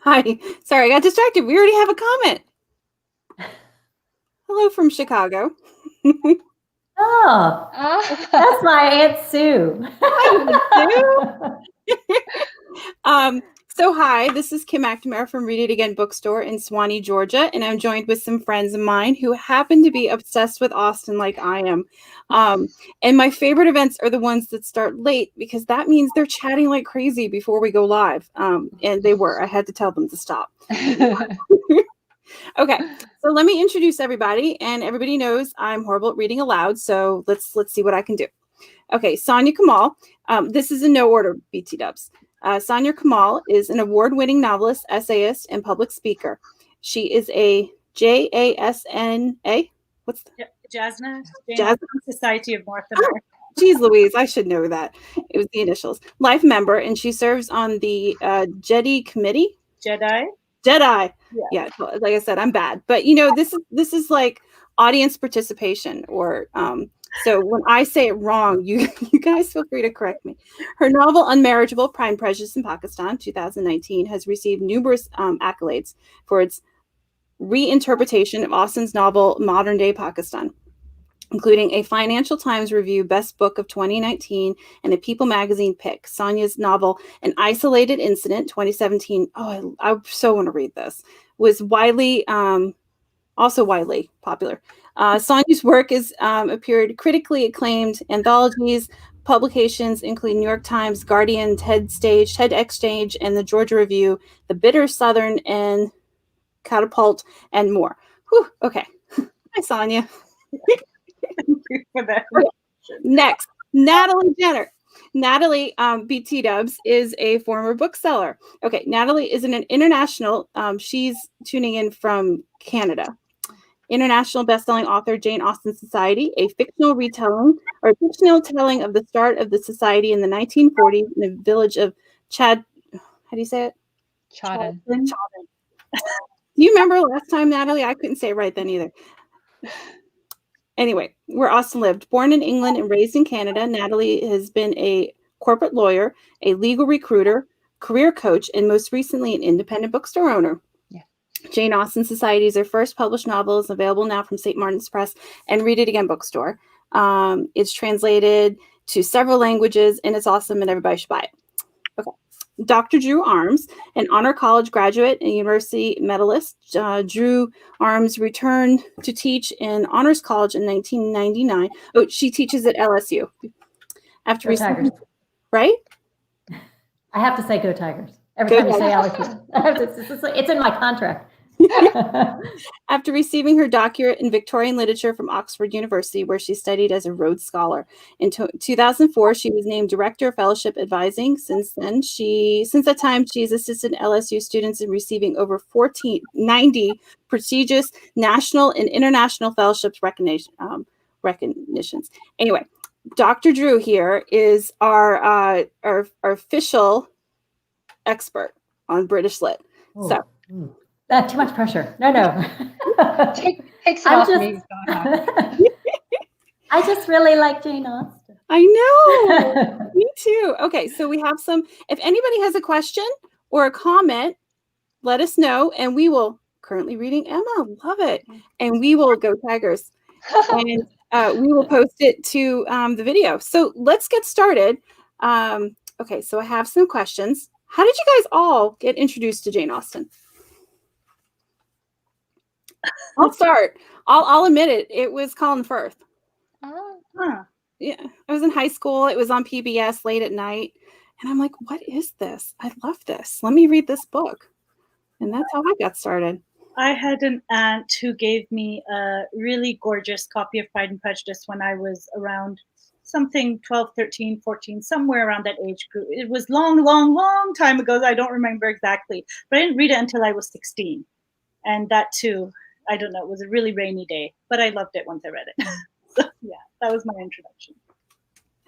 Hi. Sorry, I got distracted. We already have a comment. Hello from Chicago. Oh, that's my Aunt Sue. Hi, Sue. So hi, this is Kim McNamara from Read It Again Bookstore in Suwanee, Georgia, and I'm joined with some friends of mine who happen to be obsessed with Austen like I am. And my favorite events are the ones that start late because that means they're chatting like crazy before we go live. And they were. I had to tell them to stop. Okay, so let me introduce everybody, and everybody knows I'm horrible at reading aloud, so let's see what I can do. Okay, Sonia Kamal. This is in no order, BT dubs. Sonia Kamal is an award-winning novelist, essayist, and public speaker. She is a JASNA. What's the JASNA? JANE AUSTEN Society of North America. Geez Louise, I should know that. It was the initials. Life member, and she serves on the JEDI committee. Jedi. Yeah, like I said, I'm bad. But you know, this is like audience participation, or so when I say it wrong, you guys feel free to correct me. Her novel Unmarriageable, Pride and Prejudice in Pakistan, 2019, has received numerous accolades for its reinterpretation of Austen's novel Modern Day Pakistan, including a Financial Times Review Best Book of 2019 and a People magazine pick. Sonia's novel An Isolated Incident, 2017. Oh, I so want to read this. Was also widely popular. Sonia's work has appeared critically acclaimed anthologies, publications including New York Times, Guardian, TEDxStage, and the Georgia Review, The Bitter Southern, and Catapult, and more. Whew, okay. Hi, Sonia. Thank you for that. Next, Natalie Jenner. Natalie, BT Dubs, is a former bookseller. Okay, Natalie is an international, she's tuning in from Canada. International bestselling author, JANE AUSTEN Society, a fictional telling of the start of the society in the 1940s in the village of how do you say it? Chawton. Do you remember last time, Natalie? I couldn't say it right then either. Anyway, where Austen lived. Born in England and raised in Canada, Natalie has been a corporate lawyer, a legal recruiter, career coach, and most recently an independent bookstore owner. Yeah. JANE AUSTEN Society is her first published novel, is available now from St. Martin's Press and Read It Again Bookstore. It's translated to several languages, and it's awesome, and everybody should buy it. Okay. Dr. Drew Arms, an honor college graduate and university medalist. Drew Arms returned to teach in honors college in 1999. Oh, she teaches at LSU. After Tigers. Right? I have to say go Tigers. Every time you say LSU. It's in my contract. After receiving her doctorate in Victorian literature from Oxford University, where she studied as a Rhodes Scholar. In 2004, she was named Director of Fellowship Advising. Since that time, she's assisted LSU students in receiving over 90 prestigious national and international fellowships recognitions. Anyway, Dr. Drew here is our official expert on British Lit. Ooh. So. Too much pressure. No. Takes it off me. I just really like Jane Austen. I know. Me too. Okay, so we have some. If anybody has a question or a comment, let us know, and we will. Currently reading Emma. Love it. And we will go Tigers. And we will post it to the video. So let's get started. Okay, so I have some questions. How did you guys all get introduced to Jane Austen? I'll start. I'll admit it. It was Colin Firth. Yeah, I was in high school. It was on PBS late at night, and I'm like, "What is this? I love this. Let me read this book." And that's how I got started. I had an aunt who gave me a really gorgeous copy of Pride and Prejudice when I was around something 12, 13, 14, somewhere around that age group. It was long time ago. I don't remember exactly, but I didn't read it until I was 16, and that too. I don't know. It was a really rainy day, but I loved it once I read it. So, yeah, that was my introduction.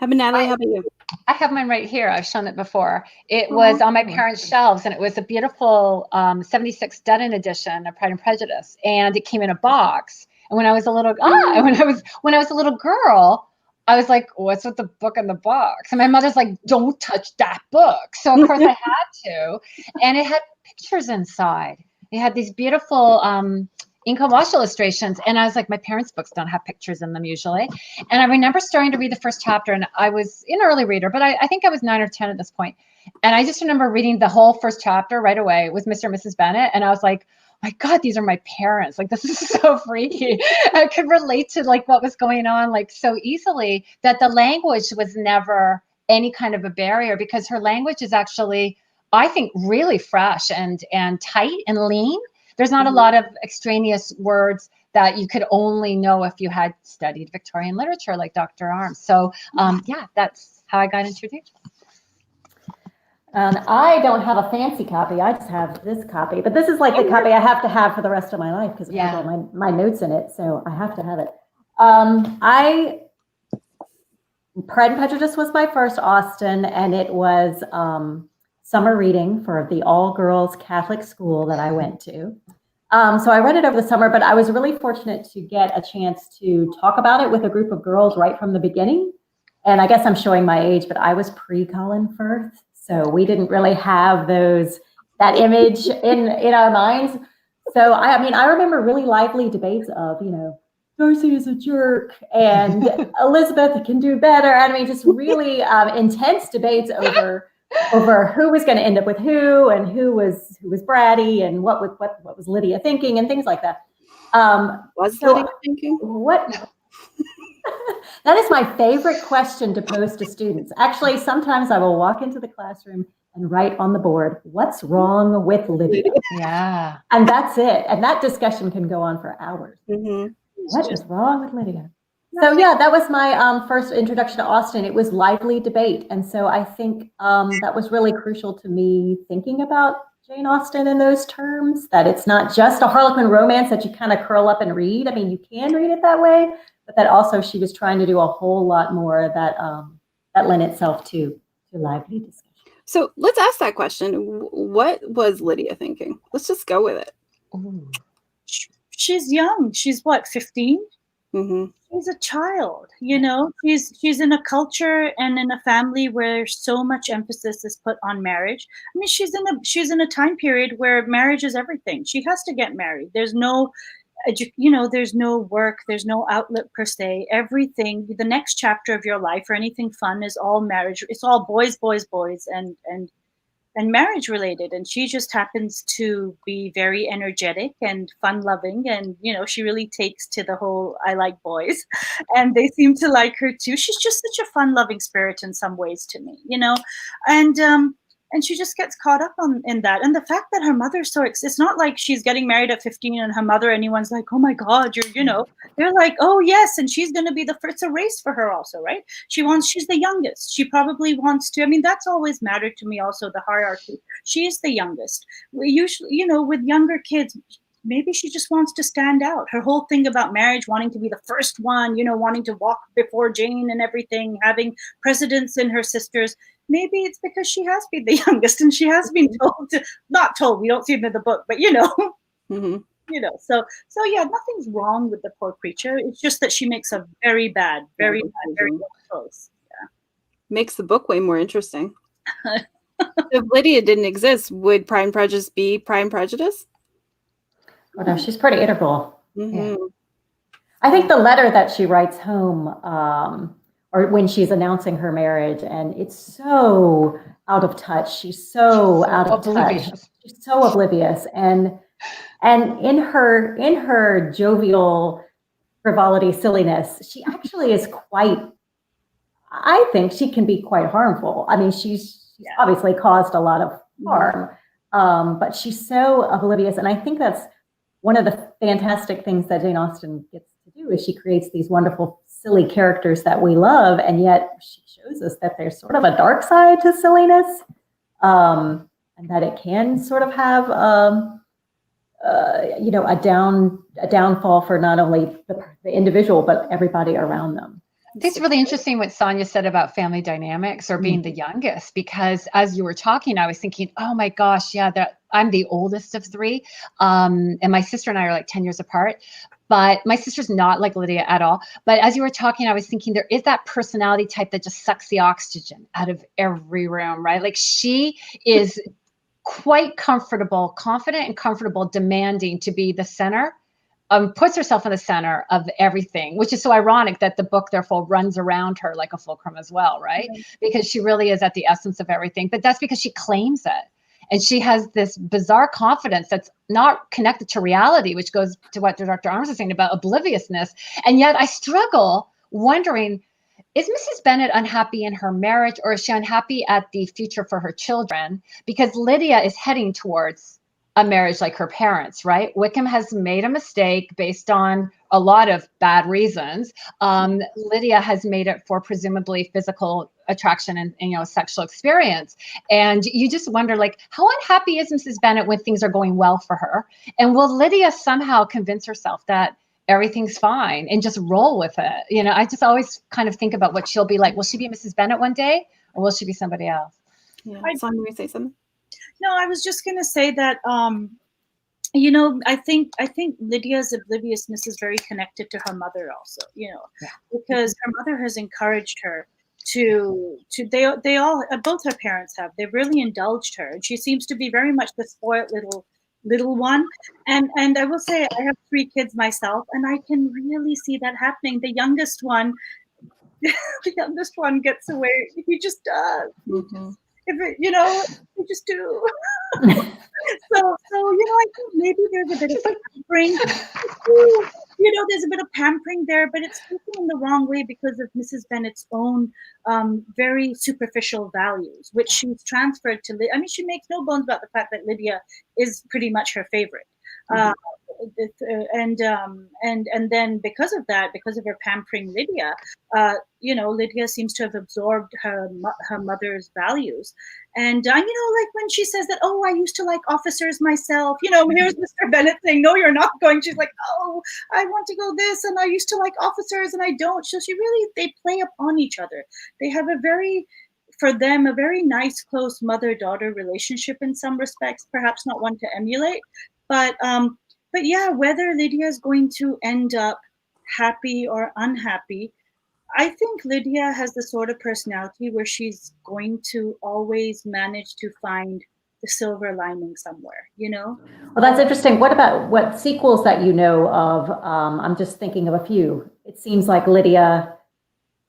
Natalie, how about you? I have mine right here. I've shown it before. It was on my parents' shelves, and it was a beautiful 76 Dutton edition of Pride and Prejudice, and it came in a box. And when I was a little when I was a little girl, I was like, what's with the book in the box? And my mother's like, don't touch that book. So of course I had to. And it had pictures inside. It had these beautiful ink and wash illustrations. And I was like, my parents' books don't have pictures in them usually. And I remember starting to read the first chapter, and I was an early reader, but I think I was 9 or 10 at this point. And I just remember reading the whole first chapter right away with Mr. and Mrs. Bennet. And I was like, my God, these are my parents. Like, this is so freaky. I could relate to like what was going on like so easily, that the language was never any kind of a barrier, because her language is actually, I think, really fresh and tight and lean. There's not a lot of extraneous words that you could only know if you had studied Victorian literature like Dr. Arms. So yeah, that's how I got introduced. And I don't have a fancy copy. I just have this copy, but this is like the copy I have to have for the rest of my life because it has all my notes in it. So I have to have it. Pride and Prejudice was my first Austen, and it was summer reading for the all-girls Catholic school that I went to. So I read it over the summer, but I was really fortunate to get a chance to talk about it with a group of girls right from the beginning. And I guess I'm showing my age, but I was pre-Colin Firth. So we didn't really have that image in our minds. So I mean, I remember really lively debates of, Darcy is a jerk and Elizabeth can do better. I mean, just really intense debates over who was going to end up with who, and who was bratty, and what was Lydia thinking, and things like that. Lydia thinking? What? That is my favorite question to pose to students. Actually, sometimes I will walk into the classroom and write on the board, what's wrong with Lydia? Yeah. And that's it. And that discussion can go on for hours. Mm-hmm. What is wrong with Lydia? So yeah, that was my first introduction to Austen. It was lively debate. And so I think that was really crucial to me thinking about Jane Austen in those terms, that it's not just a Harlequin romance that you kind of curl up and read. I mean, you can read it that way, but that also she was trying to do a whole lot more that lent itself to lively discussion. So let's ask that question. What was Lydia thinking? Let's just go with it. Ooh. She's young. She's what, 15? Mm-hmm. She's a child, she's in a culture and in a family where so much emphasis is put on marriage. I mean, she's in a time period where marriage is everything. She has to get married. There's no, there's no work, there's no outlet per se. Everything, the next chapter of your life or anything fun is all marriage. It's all boys, and marriage related. And she just happens to be very energetic and fun loving. And, she really takes to the whole, I like boys, and they seem to like her too. She's just such a fun loving spirit in some ways to me, and she just gets caught up in that. And the fact that her mother's it's not like she's getting married at 15 and her mother, anyone's like, oh my God, they're like, oh yes. And she's going to be the first. It's a race for her also, right? She's the youngest. She probably wants to, I mean, that's always mattered to me also, the hierarchy. She's the youngest. We usually, with younger kids, maybe she just wants to stand out. Her whole thing about marriage, wanting to be the first one, wanting to walk before Jane and everything, having precedence in her sisters. Maybe it's because she has been the youngest and she has been not told, we don't see it in the book, but Mm-hmm. So yeah, nothing's wrong with the poor creature. It's just that she makes a very bad choice. Yeah. Makes the book way more interesting. If Lydia didn't exist, would Pride and Prejudice be Pride and Prejudice? Oh no, she's pretty integral. Mm-hmm. Yeah. I think the letter that she writes home, or when she's announcing her marriage, and it's so out of touch. She's so out of touch. She's so oblivious, and in her jovial frivolity, silliness, she actually is quite. I think she can be quite harmful. I mean, she's obviously caused a lot of harm, but she's so oblivious, and I think that's one of the fantastic things that Jane Austen gets to do is she creates these wonderful, silly characters that we love, and yet she shows us that there's sort of a dark side to silliness, and that it can sort of have, a downfall for not only the individual but everybody around them. I think it's really interesting what Sonia said about family dynamics or being the youngest, because as you were talking, I was thinking, oh my gosh, yeah, that I'm the oldest of three. And my sister and I are like 10 years apart. But my sister's not like Lydia at all. But as you were talking, I was thinking there is that personality type that just sucks the oxygen out of every room, right? Like she is quite comfortable, confident and comfortable, demanding to be the center, puts herself in the center of everything, which is so ironic that the book therefore runs around her like a fulcrum as well, right? Because she really is at the essence of everything, but that's because she claims it. And she has this bizarre confidence that's not connected to reality, which goes to what Dr. Arms is saying about obliviousness. And yet I struggle wondering, is Mrs. Bennet unhappy in her marriage, or is she unhappy at the future for her children? Because Lydia is heading towards a marriage like her parents, right? Wickham has made a mistake based on a lot of bad reasons. Lydia has made it for presumably physical attraction and sexual experience. And you just wonder, like, how unhappy is Mrs. Bennet when things are going well for her? And will Lydia somehow convince herself that everything's fine and just roll with it? I just always kind of think about what she'll be like. Will she be Mrs. Bennet one day, or will she be somebody else? Yeah. Sonia, you say something? No, I was just going to say that, I think Lydia's obliviousness is very connected to her mother also, because her mother has encouraged her they all, both her parents have, they've really indulged her. And she seems to be very much the spoiled little one. And I will say, I have 3 kids myself, and I can really see that happening. The youngest one gets away. He just does. Mm-hmm. We just do. So I think maybe there's a bit of pampering. There's a bit of pampering there, but it's taken in the wrong way because of Mrs. Bennet's own very superficial values, which she's transferred to. I mean, she makes no bones about the fact that Lydia is pretty much her favorite. And then because of her pampering Lydia, Lydia seems to have absorbed her mother's values. And like when she says that, oh, I used to like officers myself, here's Mr. Bennet saying, no, you're not going. She's like, oh, I want to go this, and I used to like officers and I don't. So they play upon each other. They have for them, a very nice, close mother-daughter relationship in some respects, perhaps not one to emulate. But yeah, whether Lydia is going to end up happy or unhappy, I think Lydia has the sort of personality where she's going to always manage to find the silver lining somewhere, Well, that's interesting. What sequels that you know of? I'm just thinking of a few. It seems like Lydia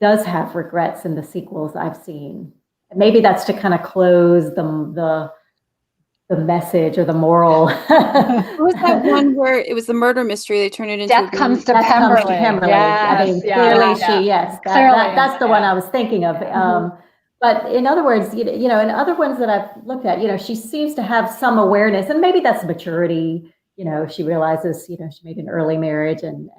does have regrets in the sequels I've seen. Maybe that's to kind of close the message or the moral. What was that one where it was the murder mystery? They turned it into Death Comes to Pemberley. Yes, I mean, clearly that's the one I was thinking of. But in other words, in other ones that I've looked at, she seems to have some awareness, and maybe that's maturity. She realizes, she made an early marriage and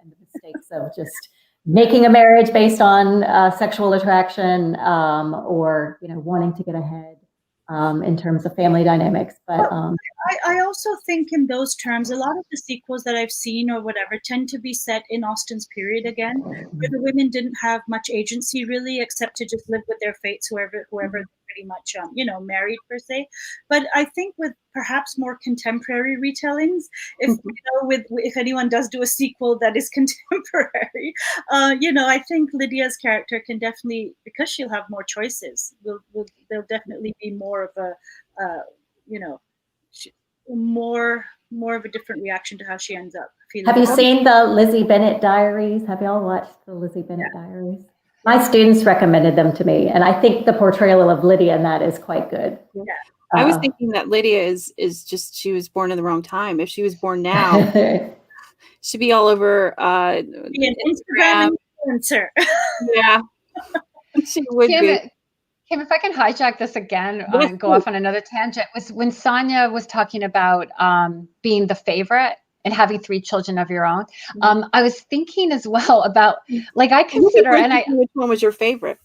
the mistakes of just making a marriage based on sexual attraction, or wanting to get ahead in terms of family dynamics. But I also think in those terms, a lot of the sequels that I've seen or whatever tend to be set in Austen's period again, where the women didn't have much agency really, except to just live with their fates, whoever pretty much married per se. But I think with perhaps more contemporary retellings, if anyone does do a sequel that is contemporary, I think Lydia's character can definitely, because she'll have more choices, there'll definitely be more of a more of a different reaction to how she ends up feeling. Have you seen the Lizzie Bennet Diaries? Have y'all watched the Lizzie Bennet Diaries? My students recommended them to me, and I think the portrayal of Lydia in that is quite good. Yeah. I was thinking that Lydia is just, she was born in the wrong time. If she was born now, she'd be all over be an Instagram influencer. Yeah, she would be. Kim, if I can hijack this again and go off on another tangent, was when Sonia was talking about being the favorite and having 3 children of your own. I was thinking as well about, like, I consider, which one was your favorite?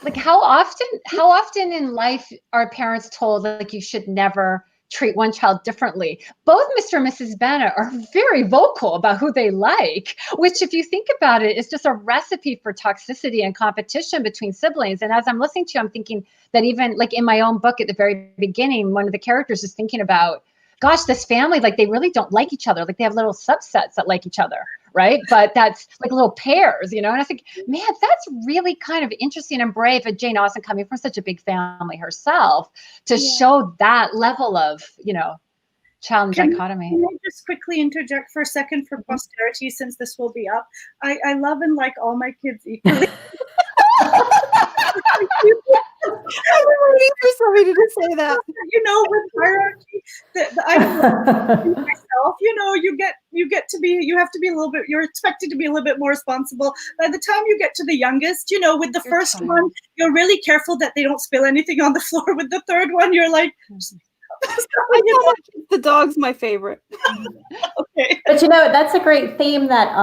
Like, how often in life are parents told, like, you should never treat one child differently? Both Mr. and Mrs. Bennet are very vocal about who they like, which, if you think about it, is just a recipe for toxicity and competition between siblings. And as I'm listening to you, I'm thinking that even like in my own book at the very beginning, one of the characters is thinking about gosh, this family, like they really don't like each other. Like they have little subsets that like each other, right? But that's like little pairs, you know? And I think, man, that's really kind of interesting and brave of Jane Austen coming from such a big family herself to show that level of, child dichotomy. Can I just quickly interject for a second for posterity, since this will be up? I love and like all my kids equally. I've been waiting for somebody to say that. With hierarchy, I myself, you have to be a little bit, you're expected to be a little bit more responsible. By the time you get to the youngest, with the first one, you're really careful that they don't spill anything on the floor. With the third one, you're like, the dog's my favorite. Okay. But that's a great theme that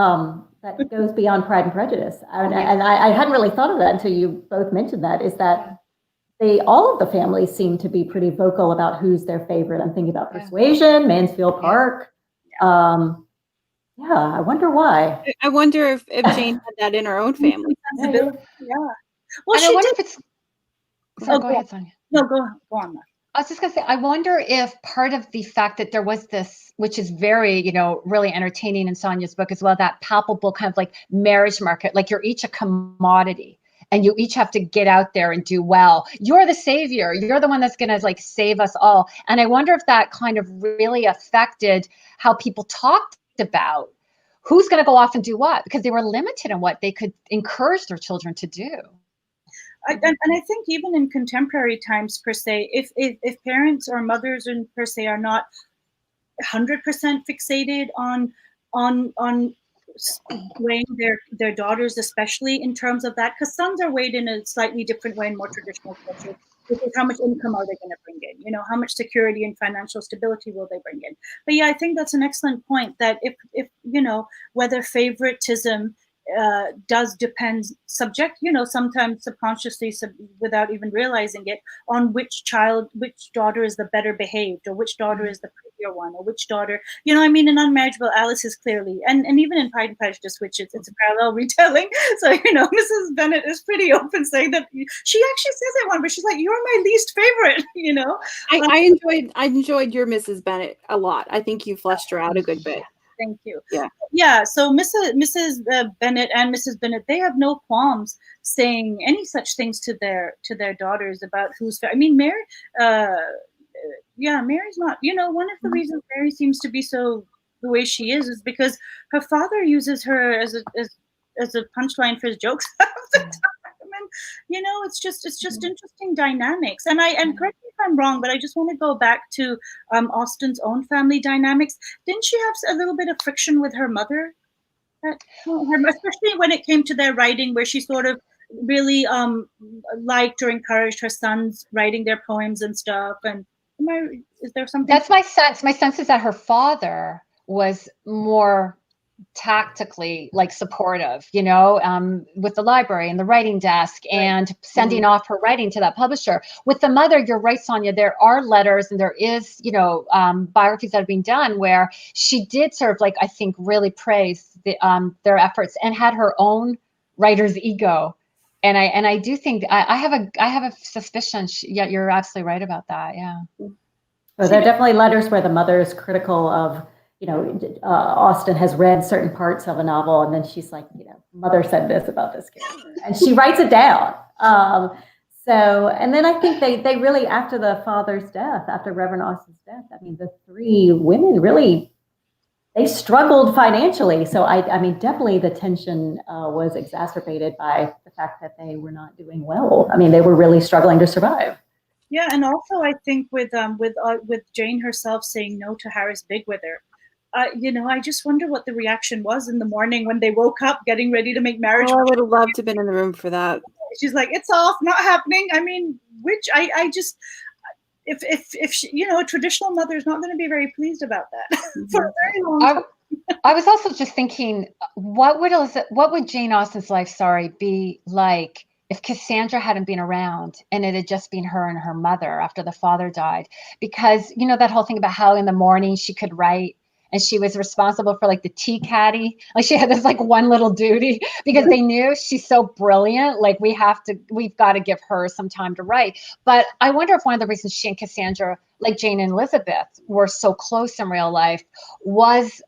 goes beyond Pride and Prejudice. And I hadn't really thought of that until you both mentioned that, is that all of the families seem to be pretty vocal about who's their favorite. I'm thinking about Persuasion, Mansfield Park. I wonder why. I wonder if Jane had that in her own family. Well, and I wonder if it's... Sorry, go ahead, Sonia. No, go on. I was just going to say, I wonder if part of the fact that there was this, which is very, really entertaining in Sonia's book as well, that palpable kind of like marriage market, like you're each a commodity and you each have to get out there and do well. You're the savior. You're the one that's going to like save us all. And I wonder if that kind of really affected how people talked about who's going to go off and do what, because they were limited in what they could encourage their children to do. And I think even in contemporary times, per se, if parents or mothers per se are not 100% fixated on weighing their daughters, especially in terms of that, because sons are weighed in a slightly different way in more traditional culture. Because how much income are they going to bring in? How much security and financial stability will they bring in? But I think that's an excellent point, that if whether favoritism does depend sometimes subconsciously, without even realizing it, on which daughter is the better behaved, or which daughter is the prettier one, or which daughter, in Unmarriageable, Alice is clearly, and even in Pride and Prejudice, which it's a parallel retelling. So, Mrs. Bennet is pretty open, saying that she actually says that one, but she's like, you're my least favorite, I enjoyed your Mrs. Bennet a lot. I think you fleshed her out a good bit. Thank you. Yeah. So Mrs. Bennet and Mrs. Bennet, they have no qualms saying any such things to their daughters about who's. I mean, Mary. Mary's not. One of the reasons Mary seems to be so the way she is because her father uses her as a punchline for his jokes all the time. And it's just interesting dynamics. And correct me if I'm wrong, but I just want to go back to Austen's own family dynamics. Didn't she have a little bit of friction with her mother? Especially when it came to their writing, where she sort of really liked or encouraged her sons writing their poems and stuff. And is there something? That's my sense. My sense is that her father was more tactically like supportive, with the library and the writing desk and sending off her writing to that publisher. With the mother, you're right, Sonia, there are letters and there is, biographies that have been done where she did sort of like, I think, really praise their efforts and had her own writer's ego. And I do think I have a suspicion. You're absolutely right about that. Yeah. So there are definitely letters where the mother is critical of, Austen has read certain parts of a novel, and then she's like, mother said this about this character, and she writes it down. And then I think they really, after the father's death, after Reverend Austen's death, I mean, the three women really, they struggled financially. So I mean, definitely the tension was exacerbated by the fact that they were not doing well. I mean, they were really struggling to survive. Yeah, and also I think with Jane herself saying no to Harris Bigwither, I just wonder what the reaction was in the morning when they woke up getting ready to make marriage. Oh, I would have loved to have been in the room for that. She's like, it's off, not happening. I mean, I just, if she, a traditional mother is not going to be very pleased about that for a very long time. I was also just thinking, what would Jane Austen's life, be like if Cassandra hadn't been around and it had just been her and her mother after the father died? Because, that whole thing about how in the morning she could write and she was responsible for like the tea caddy. Like she had this like one little duty because they knew she's so brilliant. Like we've got to give her some time to write. But I wonder if one of the reasons she and Cassandra, like Jane and Elizabeth, were so close in real life was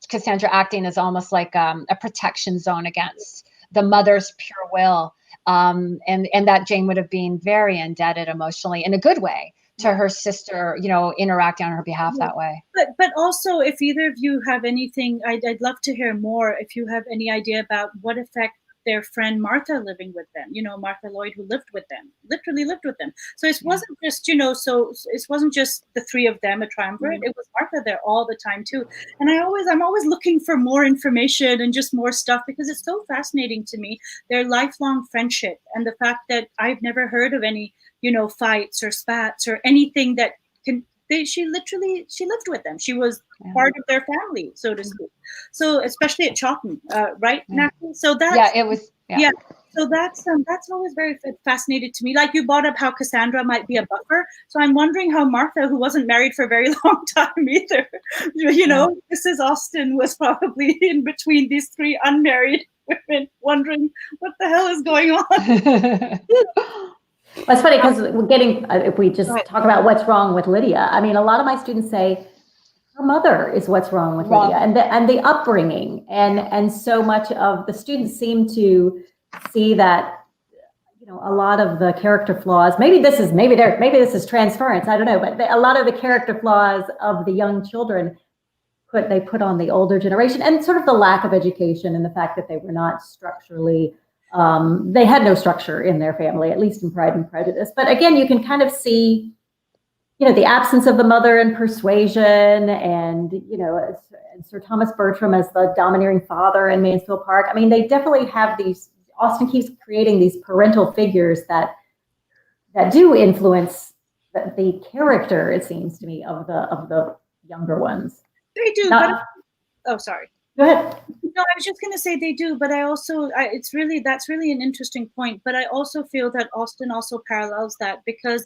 Cassandra acting as almost like a protection zone against the mother's pure will. And that Jane would have been very indebted emotionally in a good way to her sister, you know, interacting on her behalf that way. But also, if either of you have anything, I'd love to hear more. If you have any idea about what effect their friend Martha living with them, you know, Martha Lloyd, who lived with them, literally lived with them. So it wasn't just, you know, so it wasn't just the three of them, a triumvirate. It was Martha there all the time too. And I'm always looking for more information and just more stuff because it's so fascinating to me, their lifelong friendship and the fact that I've never heard of any, you know, fights or spats or anything that can. She lived with them. She was part of their family, so to speak. So especially at Chawton, right, Natalie? So that's it was. So that's always very fascinating to me. Like you brought up how Cassandra might be a buffer. So I'm wondering how Martha, who wasn't married for a very long time either, you know, Mrs. Austen was probably in between these three unmarried women, wondering what the hell is going on. Well, it's funny because we're getting, if we just talk about what's wrong with Lydia, I mean, a lot of my students say her mother is what's wrong with Lydia and the upbringing. And so much of the students seem to see that, you know, a lot of the character flaws, maybe this is transference, I don't know, but a lot of the character flaws of the young children they put on the older generation, and sort of the lack of education and the fact that they were not structurally they had no structure in their family, at least in Pride and Prejudice. But again, you can kind of see, you know, the absence of the mother in Persuasion, and, you know, Sir Thomas Bertram as the domineering father in Mansfield Park. I mean, they definitely have these. Austen keeps creating these parental figures that do influence the character, it seems to me, of the younger ones. They do. Sorry. Go ahead. No, I was just going to say they do, but I also, that's really an interesting point. But I also feel that Austen also parallels that because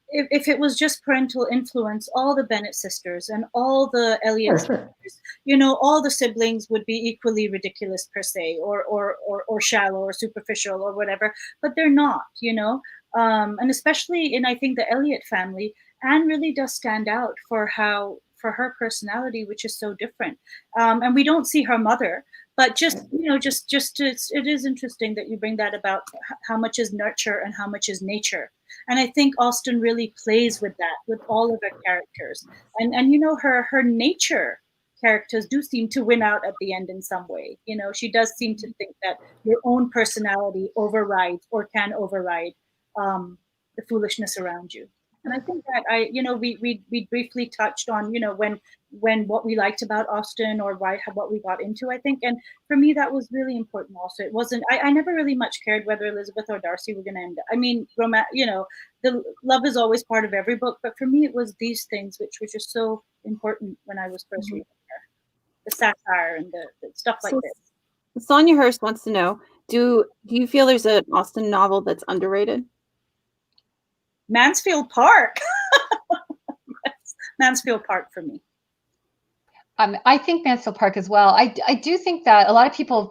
if it was just parental influence, all the Bennet sisters and all the Elliot sisters, you know, all the siblings would be equally ridiculous per se, or shallow or superficial or whatever. But they're not, you know, and especially in I think the Elliot family, Anne really does stand out for her personality, which is so different. And we don't see her mother, but just, you know, it is interesting that you bring that about how much is nurture and how much is nature. And I think Austen really plays with that, with all of her characters. And you know, her nature characters do seem to win out at the end in some way. You know, she does seem to think that your own personality overrides or can override the foolishness around you. And I think that we briefly touched on, you know, when what we liked about Austen or what we got into, I think. And for me, that was really important also. It wasn't, I never really much cared whether Elizabeth or Darcy were going to end up. I mean, you know, the love is always part of every book. But for me, it was these things which were just so important when I was first reading her. The satire and the stuff like this. Sonia Hurst wants to know, do you feel there's an Austen novel that's underrated? Mansfield Park. Yes, Mansfield Park for me. I think Mansfield Park as well. I do think that a lot of people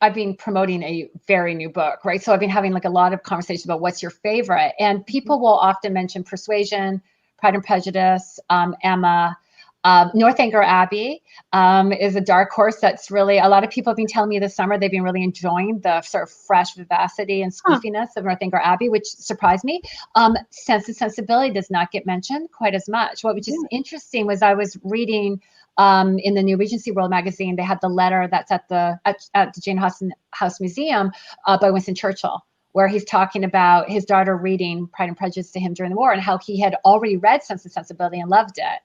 I've been promoting a very new book, right? So I've been having like a lot of conversations about what's your favorite, and people will often mention Persuasion, Pride and Prejudice, Emma. Northanger Abbey is a dark horse that's really, a lot of people have been telling me this summer they've been really enjoying the sort of fresh vivacity and spoofiness of Northanger Abbey, which surprised me. Sense and Sensibility does not get mentioned quite as much. What was interesting was I was reading in the New Regency World magazine, they had the letter that's at the Jane Austen House Museum by Winston Churchill, where he's talking about his daughter reading Pride and Prejudice to him during the war and how he had already read Sense and Sensibility and loved it,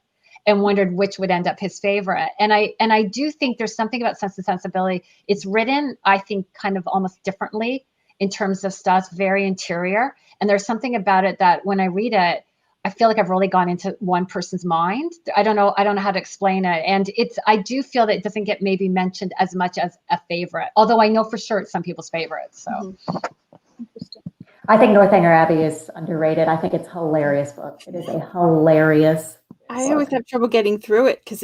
and wondered which would end up his favorite. And I do think there's something about Sense and Sensibility. It's written, I think, kind of almost differently in terms of stuff, very interior. And there's something about it that when I read it, I feel like I've really gone into one person's mind. I don't know how to explain it. And I do feel that it doesn't get maybe mentioned as much as a favorite, although I know for sure it's some people's favorites. So. I think Northanger Abbey is underrated. I think it's a hilarious book. It is a hilarious I always have trouble getting through it because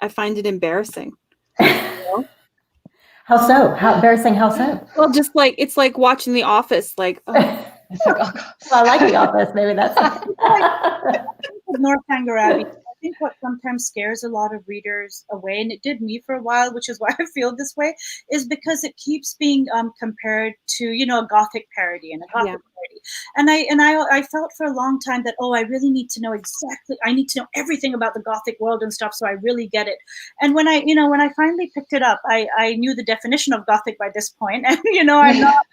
I find it embarrassing. How so? How embarrassing? How so? Well, just like it's like watching The Office. Like, It's like, oh, God. Well, I like The Office. Maybe that's Northanger Abbey. I think what sometimes scares a lot of readers away, and it did me for a while, which is why I feel this way, is because it keeps being compared to, a Gothic parody and a Gothic parody. And I felt for a long time that, I really need to know I need to know everything about the Gothic world and stuff, so I really get it. And when I finally picked it up, I knew the definition of Gothic by this point, and I'm not,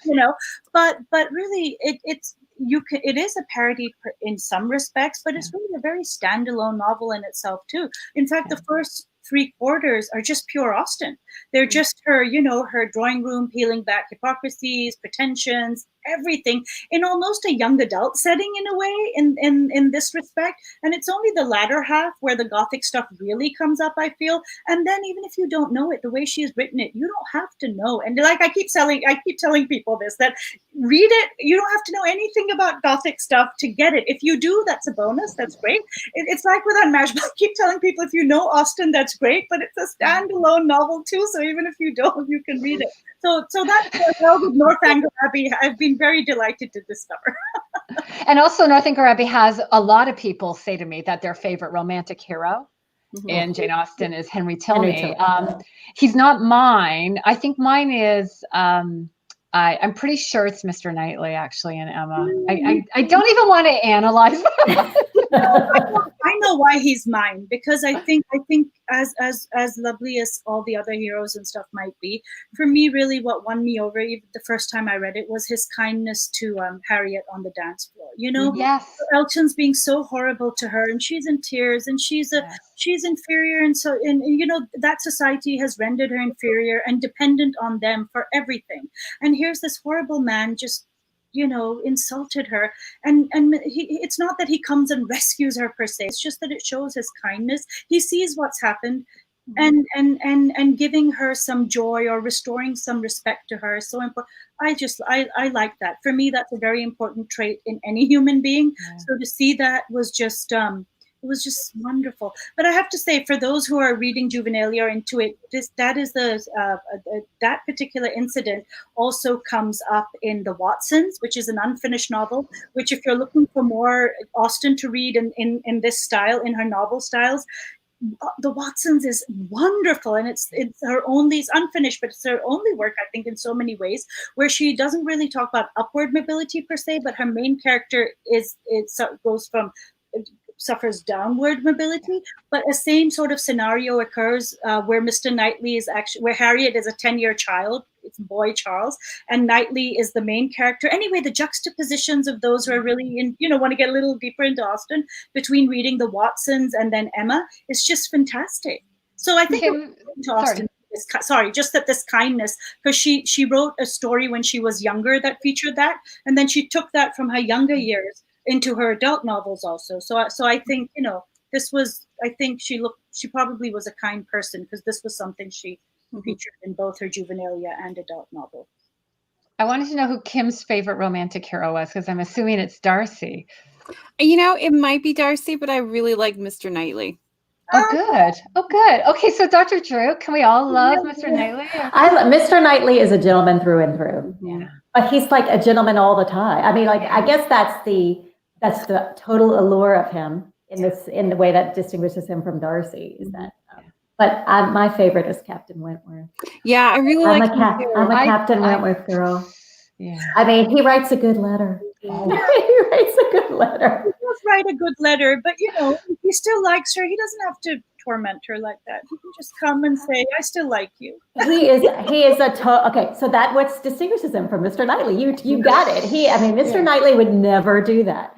but really it is a parody in some respects, but it's really a very standalone novel in itself too. In fact, the first 3/4 are just pure Austen. They're just her, her drawing room peeling back hypocrisies, pretensions, everything in almost a young adult setting in a way in this respect. And it's only the latter half where the Gothic stuff really comes up, I feel. And then even if you don't know it, the way she has written it, you don't have to know. And like I keep telling people this, that read it. You don't have to know anything about Gothic stuff to get it. If you do, that's a bonus. That's great. It's like with Unmatched. I keep telling people, if you know Austen, that's great, but it's a standalone novel too. So even if you don't, you can read it. So that's how with Northanger Abbey, I've been very delighted to discover. And also Northanger Abbey has a lot of people say to me that their favorite romantic hero in Jane Austen is Henry Tilney. He's not mine. I think mine is, I'm pretty sure it's Mr. Knightley, actually, and Emma. I don't even want to analyze that. I know why he's mine, because I think as lovely as all the other heroes and stuff might be, for me, really what won me over even the first time I read it was his kindness to Harriet on the dance floor. Yes. Elton's being so horrible to her, and she's in tears, and she's inferior, and so that society has rendered her inferior and dependent on them for everything. And here's this horrible man just insulted her, and it's not that he comes and rescues her per se. It's just that it shows his kindness. He sees what's happened, and giving her some joy or restoring some respect to her is so important. I like that. For me, that's a very important trait in any human being. So to see that was just it was just wonderful. But I have to say, for those who are reading juvenilia or into it, that particular incident also comes up in The Watsons, which is an unfinished novel, which if you're looking for more Austen to read in this style, in her novel styles, The Watsons is wonderful, and it's unfinished, but it's her only work, I think, in so many ways, where she doesn't really talk about upward mobility per se, but her main character suffers downward mobility. But a same sort of scenario occurs where Mr. Knightley is where Harriet is a 10-year child. It's boy Charles, and Knightley is the main character. Anyway, the juxtapositions of those who are really want to get a little deeper into Austen, between reading The Watsons and then Emma, is just fantastic. So I think Austen. Sorry, just that this kindness, because she wrote a story when she was younger that featured that, and then she took that from her younger years into her adult novels also. So I think this was, I think she probably was a kind person, because this was something she featured in both her juvenilia and adult novels. I wanted to know who Kim's favorite romantic hero was, because I'm assuming it's Darcy. It might be Darcy, but I really like Mr. Knightley. Oh, good. Oh, good. Okay, so Dr. Drew, can we all love Mr. Knightley? Mr. Knightley is a gentleman through and through. Yeah. But he's like a gentleman all the time. I mean, I guess that's the total allure of him in the way that distinguishes him from Darcy. Is that? But my favorite is Captain Wentworth. Yeah, I really like him too. I'm a Captain Wentworth girl. Yeah. I mean, he writes a good letter. He writes a good letter. He does write a good letter, but he still likes her. He doesn't have to torment her like that. He can just come and say, "I still like you." He is okay. So that what distinguishes him from Mr. Knightley. You got it. Mr. Knightley would never do that.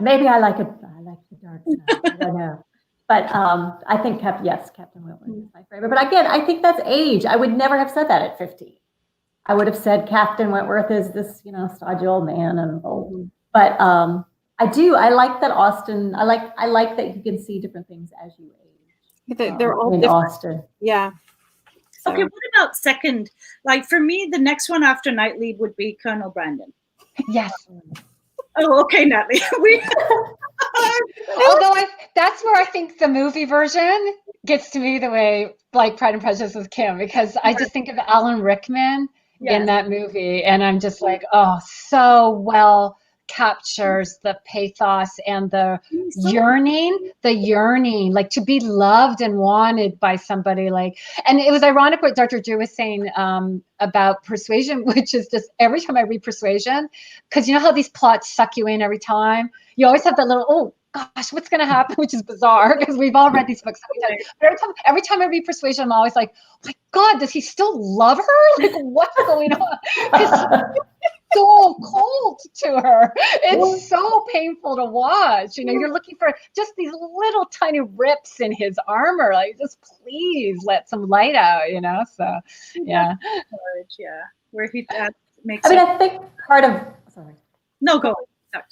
Maybe I like the dark side. I don't know. But I think Captain Wentworth is my favorite. But again, I think that's age. I would never have said that at 50. I would have said Captain Wentworth is this, stodgy old man and old. But I like that Austen. I like that you can see different things as you age. They're all in different. Austen. Yeah. So. Okay, what about second? Like for me, the next one after Knightley would be Colonel Brandon. Yes. Oh, okay, Natalie. Although that's where I think the movie version gets to me the way like Pride and Prejudice with Kim, because I just think of Alan Rickman in that movie, and I'm just like, oh, so well captures the pathos and the yearning, like to be loved and wanted by somebody. Like, and it was ironic what Dr. Drew was saying about Persuasion, which is just every time I read Persuasion, because you know how these plots suck you in every time. You always have that little, oh gosh, what's going to happen, which is bizarre because we've all read these books so many times. But every time I read Persuasion, I'm always like, oh my God, does he still love her? Like, what's going on? So cold to her. It's so painful to watch. You know, you're looking for just these little tiny rips in his armor. Like, just please let some light out, you know? So, yeah. Yeah. Where he makes I think part of, sorry. No, go on.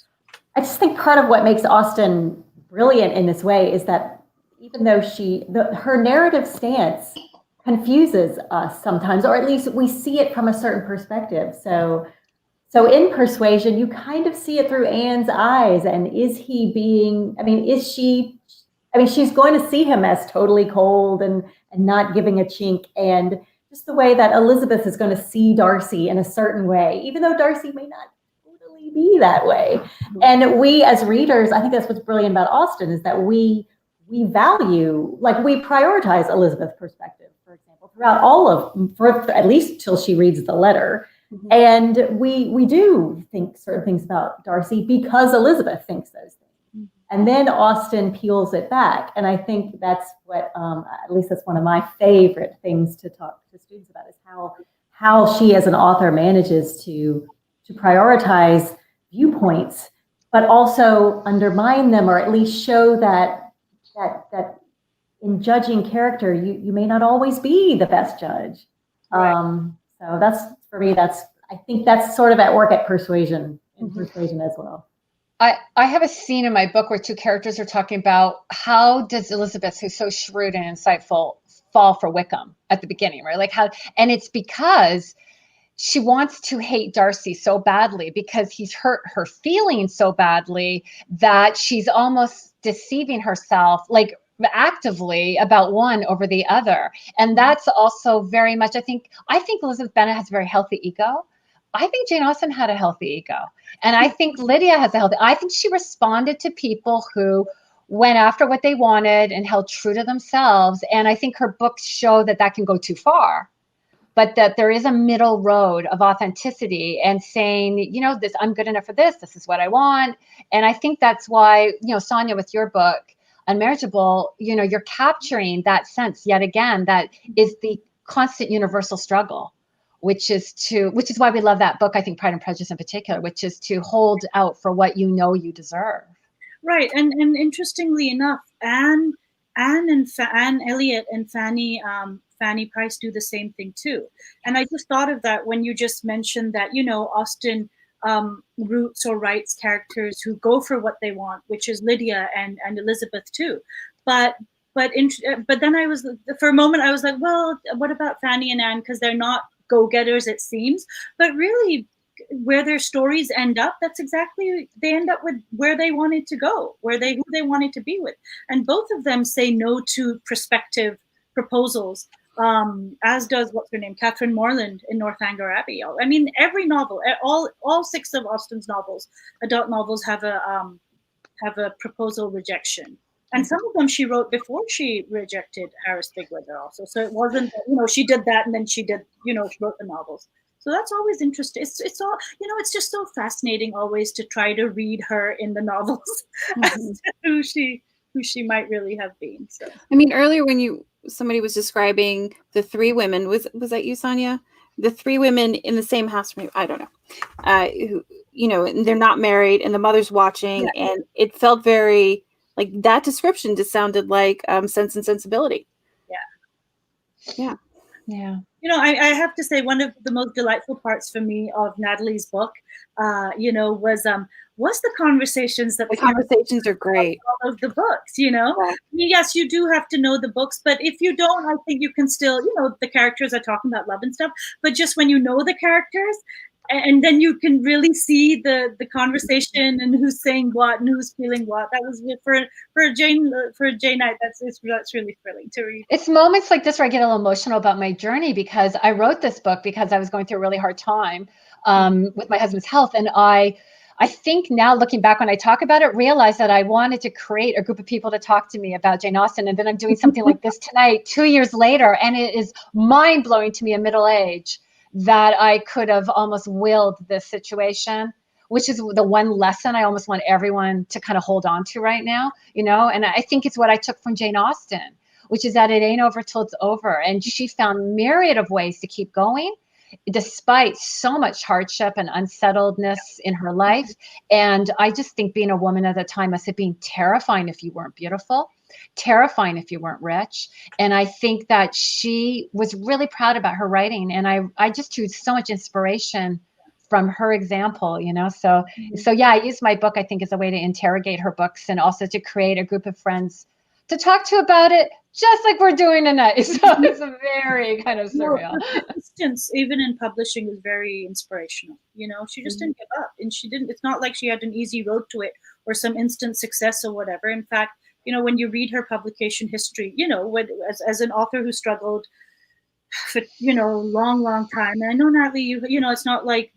I just think part of what makes Austen brilliant in this way is that even though her narrative stance confuses us sometimes, or at least we see it from a certain perspective. So in Persuasion, you kind of see it through Anne's eyes. And she's going to see him as totally cold and not giving a chink. And just the way that Elizabeth is going to see Darcy in a certain way, even though Darcy may not totally be that way. And we as readers, I think that's what's brilliant about Austen, is that we value, like we prioritize Elizabeth's perspective, for example, throughout for at least till she reads the letter. And we do think certain things about Darcy because Elizabeth thinks those things. And then Austen peels it back. And I think that's what, at least that's one of my favorite things to talk to students about, is how she as an author manages to prioritize viewpoints, but also undermine them, or at least show that in judging character, you may not always be the best judge. Right. So that's, for me, I think that's sort of at work at Persuasion, in Persuasion as well. I have a scene in my book where two characters are talking about how does Elizabeth, who's so shrewd and insightful, fall for Wickham at the beginning, right? Like how, and it's because she wants to hate Darcy so badly because he's hurt her feelings so badly that she's almost deceiving herself, like actively, about one over the other. And that's also very much, I think Elizabeth Bennet has a very healthy ego. I think Jane Austen had a healthy ego. And I think Lydia has I think she responded to people who went after what they wanted and held true to themselves. And I think her books show that can go too far, but that there is a middle road of authenticity and saying, you know, this, I'm good enough for this. This is what I want. And I think that's why, you know, Sonia, with your book, Unmarriageable, you know, you're capturing that sense yet again, that is the constant universal struggle, which is why we love that book. I think Pride and Prejudice in particular, which is to hold out for what you know you deserve. Right. And interestingly enough, Anne Elliot and Fanny Price do the same thing too. And I just thought of that when you just mentioned that, you know, Austen roots or writes characters who go for what they want, which is Lydia and Elizabeth too. But then I was, for a moment, I was like, well, what about Fanny and Anne? Because they're not go-getters, it seems. But really, where their stories end up, that's exactly, they end up with where they wanted to go, who they wanted to be with. And both of them say no to prospective proposals, as does, what's her name, Catherine Morland in Northanger Abbey. I mean, every novel, all 6 of Austen's novels, adult novels, have a proposal rejection. And some of them she wrote before she rejected Harris Bigwether also. So it wasn't, you know, she did that and then she did, you know, she wrote the novels. So that's always interesting. It's all, you know, it's just so fascinating always to try to read her in the novels as to who she might really have been. So I mean, earlier when somebody was describing the 3 women, was that you, Sonia? The 3 women in the same house, I don't know, who, you know, and they're not married and the mother's watching, and it felt very, like, that description just sounded like Sense and Sensibility. Yeah. You know, I have to say, one of the most delightful parts for me of Natalie's book, you know, was the conversations that the conversations are great. All of the books, you know. Yeah. I mean, yes, you do have to know the books, but if you don't, I think you can still, you know, the characters are talking about love and stuff. But just when you know the characters, and then you can really see the conversation and who's saying what and who's feeling what. That was for a Jane night. That's really thrilling to read. It's moments like this where I get a little emotional about my journey, because I wrote this book because I was going through a really hard time with my husband's health, and I think now, looking back when I talk about it, realize that I wanted to create a group of people to talk to me about Jane Austen, and then I'm doing something like this tonight 2 years later, and it is mind blowing to me in middle age that I could have almost willed this situation, which is the one lesson I almost want everyone to kind of hold on to right now, and I think it's what I took from Jane Austen, which is that it ain't over till it's over. And she found myriad of ways to keep going despite so much hardship and unsettledness in her life. And I just think being a woman at the time must have been terrifying if you weren't beautiful, terrifying if you weren't rich. And I think that she was really proud about her writing. And I just drew so much inspiration from her example, So yeah, I use my book, I think, as a way to interrogate her books and also to create a group of friends to talk to about it, just like we're doing tonight. So it's a very kind of surreal. Her persistence, even in publishing, is very inspirational. She just didn't give up, and it's not like she had an easy road to it or some instant success or whatever. In fact, when you read her publication history, as an author who struggled for, long time. And I know, Natalie, it's not like,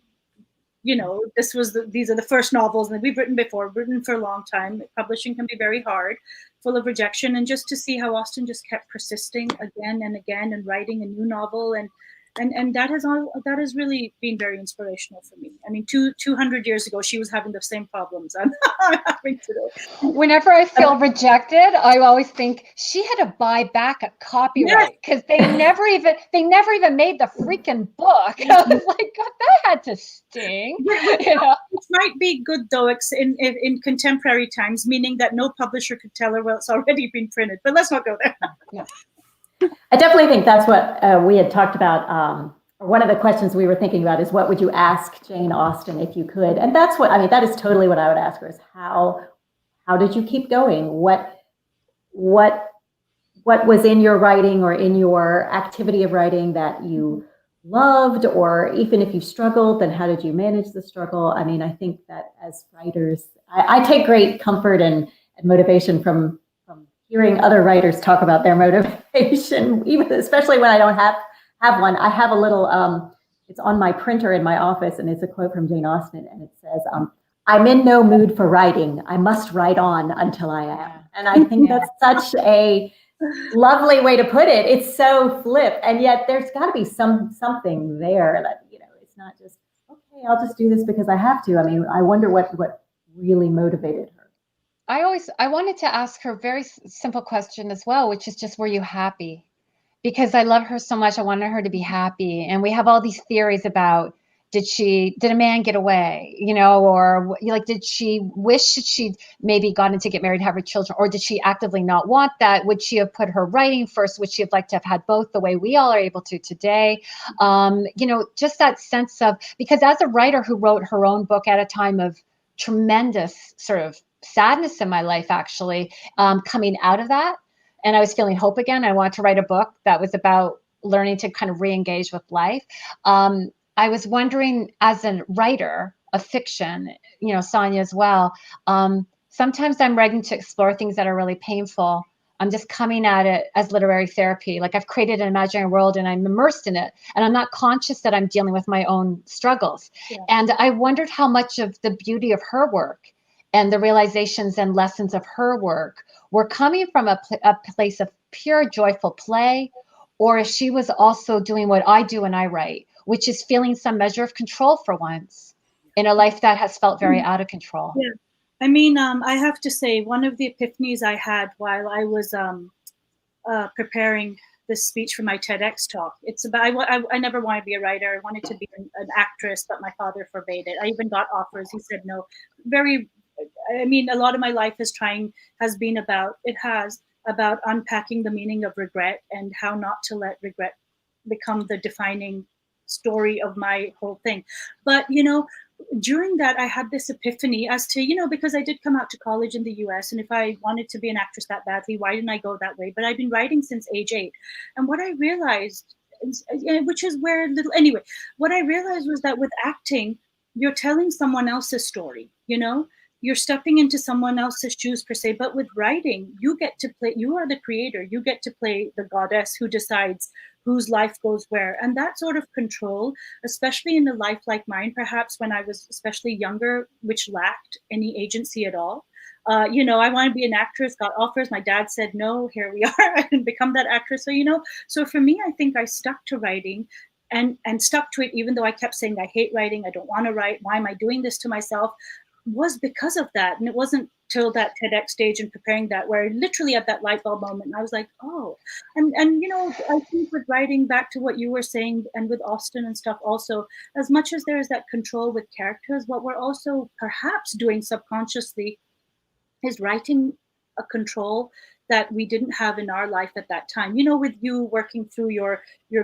these are the first novels that we've written for a long time. Publishing can be very hard, full of rejection, and just to see how Austen just kept persisting again and again and writing a new novel, and that has really been very inspirational for me. I mean, 200 years ago, she was having the same problems I'm having today. Whenever I feel rejected, I always think she had to buy back a copyright because they never even made the freaking book. I was like, God, that had to sting. It might be good though in contemporary times, meaning that no publisher could tell her, well, it's already been printed. But let's not go there. Yeah. I definitely think that's what we had talked about. One of the questions we were thinking about is, what would you ask Jane Austen if you could? And that's that is totally what I would ask her, is how did you keep going? What was in your writing or in your activity of writing that you loved, or even if you struggled, then how did you manage the struggle? I mean, I think that as writers, I take great comfort and motivation from hearing other writers talk about their motivation, especially when I don't have one. I have a little, it's on my printer in my office, and it's a quote from Jane Austen, and it says, I'm in no mood for writing. I must write on until I am. And I think that's such a lovely way to put it. It's so flip, and yet there's got to be something there that, it's not just, okay, I'll just do this because I have to. I mean, I wonder what really motivated her. I wanted to ask her a very simple question as well, which is just, were you happy? Because I love her so much. I wanted her to be happy. And we have all these theories about, did a man get away, or like, did she wish that she'd maybe gotten to get married, have her children, or did she actively not want that? Would she have put her writing first? Would she have liked to have had both the way we all are able to today? Just that sense of, because as a writer who wrote her own book at a time of tremendous sort of sadness in my life, actually, coming out of that, and I was feeling hope again. I wanted to write a book that was about learning to kind of re-engage with life. I was wondering, as a writer of fiction, Sonia as well, sometimes I'm writing to explore things that are really painful. I'm just coming at it as literary therapy. Like, I've created an imaginary world and I'm immersed in it, and I'm not conscious that I'm dealing with my own struggles. Yeah. And I wondered how much of the beauty of her work and the realizations and lessons of her work were coming from a place of pure joyful play, or if she was also doing what I do when I write, which is feeling some measure of control for once in a life that has felt very out of control. Yeah. I mean, I have to say, one of the epiphanies I had while I was preparing this speech for my TEDx talk, it's about, I never wanted to be a writer. I wanted to be an actress, but my father forbade it. I even got offers. He said no. A lot of my life has been about unpacking the meaning of regret and how not to let regret become the defining story of my whole thing. But, during that, I had this epiphany as to, because I did come out to college in the US, and if I wanted to be an actress that badly, why didn't I go that way? But I've been writing since age 8. And what I realized, which is where little, anyway, what I realized was that with acting, you're telling someone else's story, you know, you're stepping into someone else's shoes per se. But with writing, you get to play, you are the creator, you get to play the goddess who decides whose life goes where. And that sort of control, especially in a life like mine, perhaps when I was especially younger, which lacked any agency at all. You know, I want to be an actress, got offers. My dad said, no, here we are. I didn't become that actress. So, you know, so for me, I think I stuck to writing and stuck to it, even though I kept saying, I hate writing. I don't want to write. Why am I doing this to myself? Was because of that. And it wasn't till that TEDx stage and preparing that, where I literally at that light bulb moment, I was like, oh, and you know, I think with writing, back to what you were saying, and with Austen and stuff also, as much as there is that control with characters, what we're also perhaps doing subconsciously is writing a control that we didn't have in our life at that time. You know, with you working through your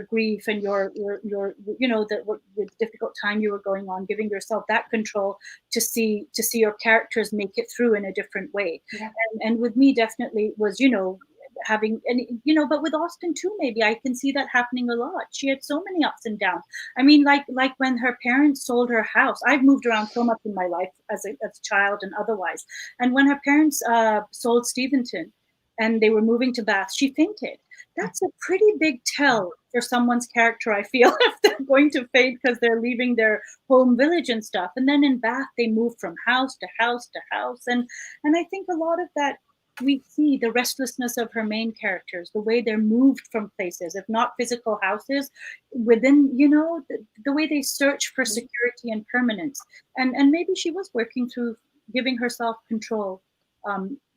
grief and your you know, the difficult time you were going on, giving yourself that control to see your characters make it through in a different way. Yeah. And with me, definitely was, you know, having, and you know, but with Austen too, maybe I can see that happening a lot. She had so many ups and downs. I mean, like when her parents sold her house. I've moved around so much in my life as a child and otherwise. And when her parents sold Steventon and they were moving to Bath, she fainted. That's a pretty big tell for someone's character, I feel, if they're going to faint because they're leaving their home village and stuff. And then in Bath, they move from house to house to house. And I think a lot of that, we see the restlessness of her main characters, the way they're moved from places, if not physical houses, within, you know, the way they search for security and permanence. And maybe she was working through giving herself control,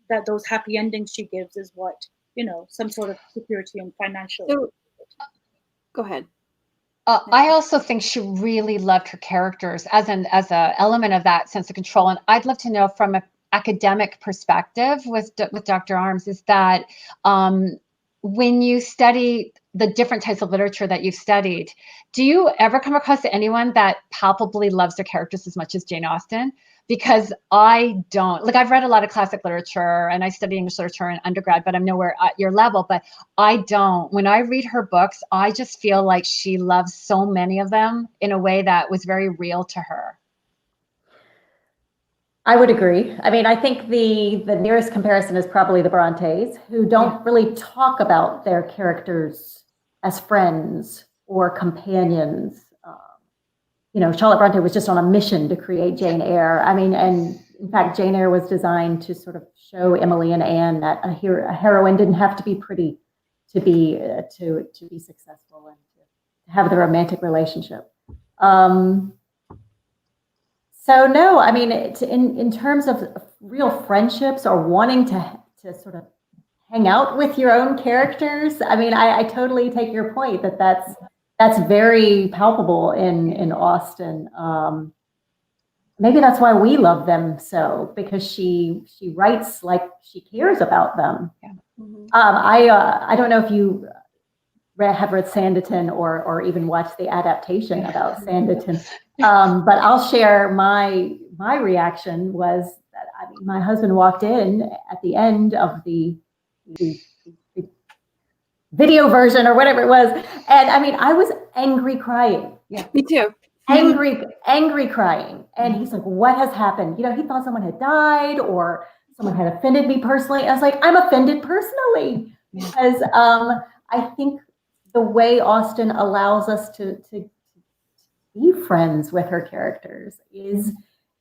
that those happy endings she gives is what, you know, some sort of security and financial. So, go ahead. I also think she really loved her characters as a element of that sense of control. And I'd love to know from an academic perspective with Dr. Arms, is that when you study the different types of literature that you've studied, do you ever come across anyone that palpably loves their characters as much as Jane Austen? Because I don't. Like, I've read a lot of classic literature and I studied English literature in undergrad, but I'm nowhere at your level. But I don't. When I read her books, I just feel like she loves so many of them in a way that was very real to her. I would agree. I mean, I think the nearest comparison is probably the Brontes, who don't really talk about their characters as friends or companions. You know, Charlotte Bronte was just on a mission to create Jane Eyre. I mean, and in fact, Jane Eyre was designed to sort of show Emily and Anne that a heroine didn't have to be pretty to be successful and to have the romantic relationship. So no, I mean, in terms of real friendships or wanting to sort of hang out with your own characters, I mean, I totally take your point that's very palpable in Austen. Maybe that's why we love them so, because she writes like she cares about them. Yeah. Mm-hmm. I don't know if you have read Sanditon or even watched the adaptation about Sanditon, but I'll share my reaction was that, I mean, my husband walked in at the end of the video version or whatever it was, and I mean, I was angry crying. Yeah, me too. Angry crying. And he's like, what has happened? You know, he thought someone had died or someone had offended me personally. I was like, I'm offended personally, because I think the way Austen allows us to be friends with her characters is,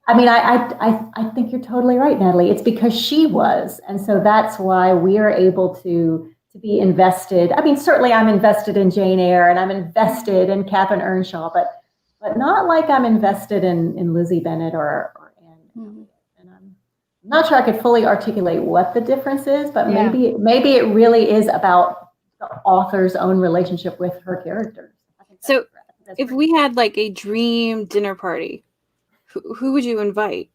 I mean, I think you're totally right, Natalie. It's because she was. And so that's why we are able to be invested. I mean, certainly I'm invested in Jane Eyre and I'm invested in Catherine Earnshaw, but not like I'm invested in Lizzie Bennet or Anne. Mm-hmm. And I'm not sure I could fully articulate what the difference is, but maybe it really is about the author's own relationship with her characters. So if we had like a dream dinner party, who would you invite?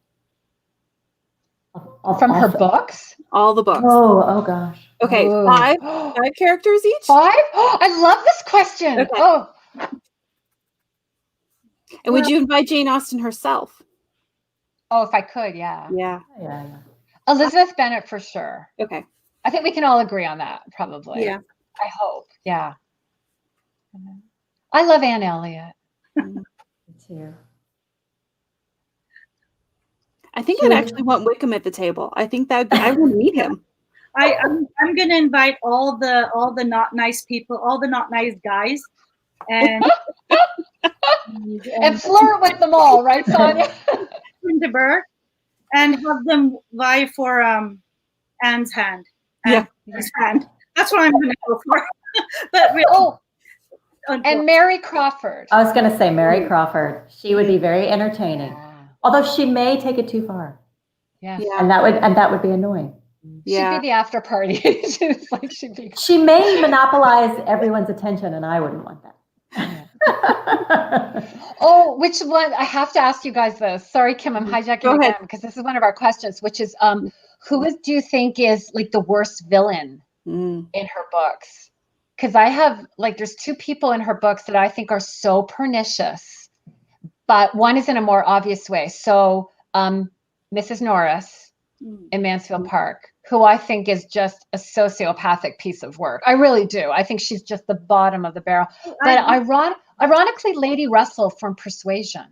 From her books? All the books. Oh gosh. Okay, five characters each? 5? Oh, I love this question. Okay. Oh. And would you invite Jane Austen herself? Oh, if I could, yeah. Yeah. Elizabeth Bennet for sure. Okay. I think we can all agree on that, probably. Yeah. I hope. Yeah. I love Anne Elliot. Me too. I think I'd actually want Wickham at the table. I think that I would meet him. I'm going to invite all the not nice people, all the not nice guys, and And flirt with them all, right, Sonia? into Burr, and have them vie for Anne's hand. Yeah. His hand. That's what I'm going to go for. But really, and Mary Crawford. I was going to say Mary Crawford. She would be very entertaining, although she may take it too far. Yeah. And that would be annoying. Yeah. She'd be the after party. She may monopolize everyone's attention, and I wouldn't want that. Oh, which one? I have to ask you guys this. Sorry, Kim, I'm hijacking again because this is one of our questions, which is do you think is like the worst villain in her books? Because I have there's two people in her books that I think are so pernicious, but one is in a more obvious way. So Mrs. Norris in Mansfield Park, who I think is just a sociopathic piece of work. I really do. I think she's just the bottom of the barrel. But ironically, Lady Russell from Persuasion.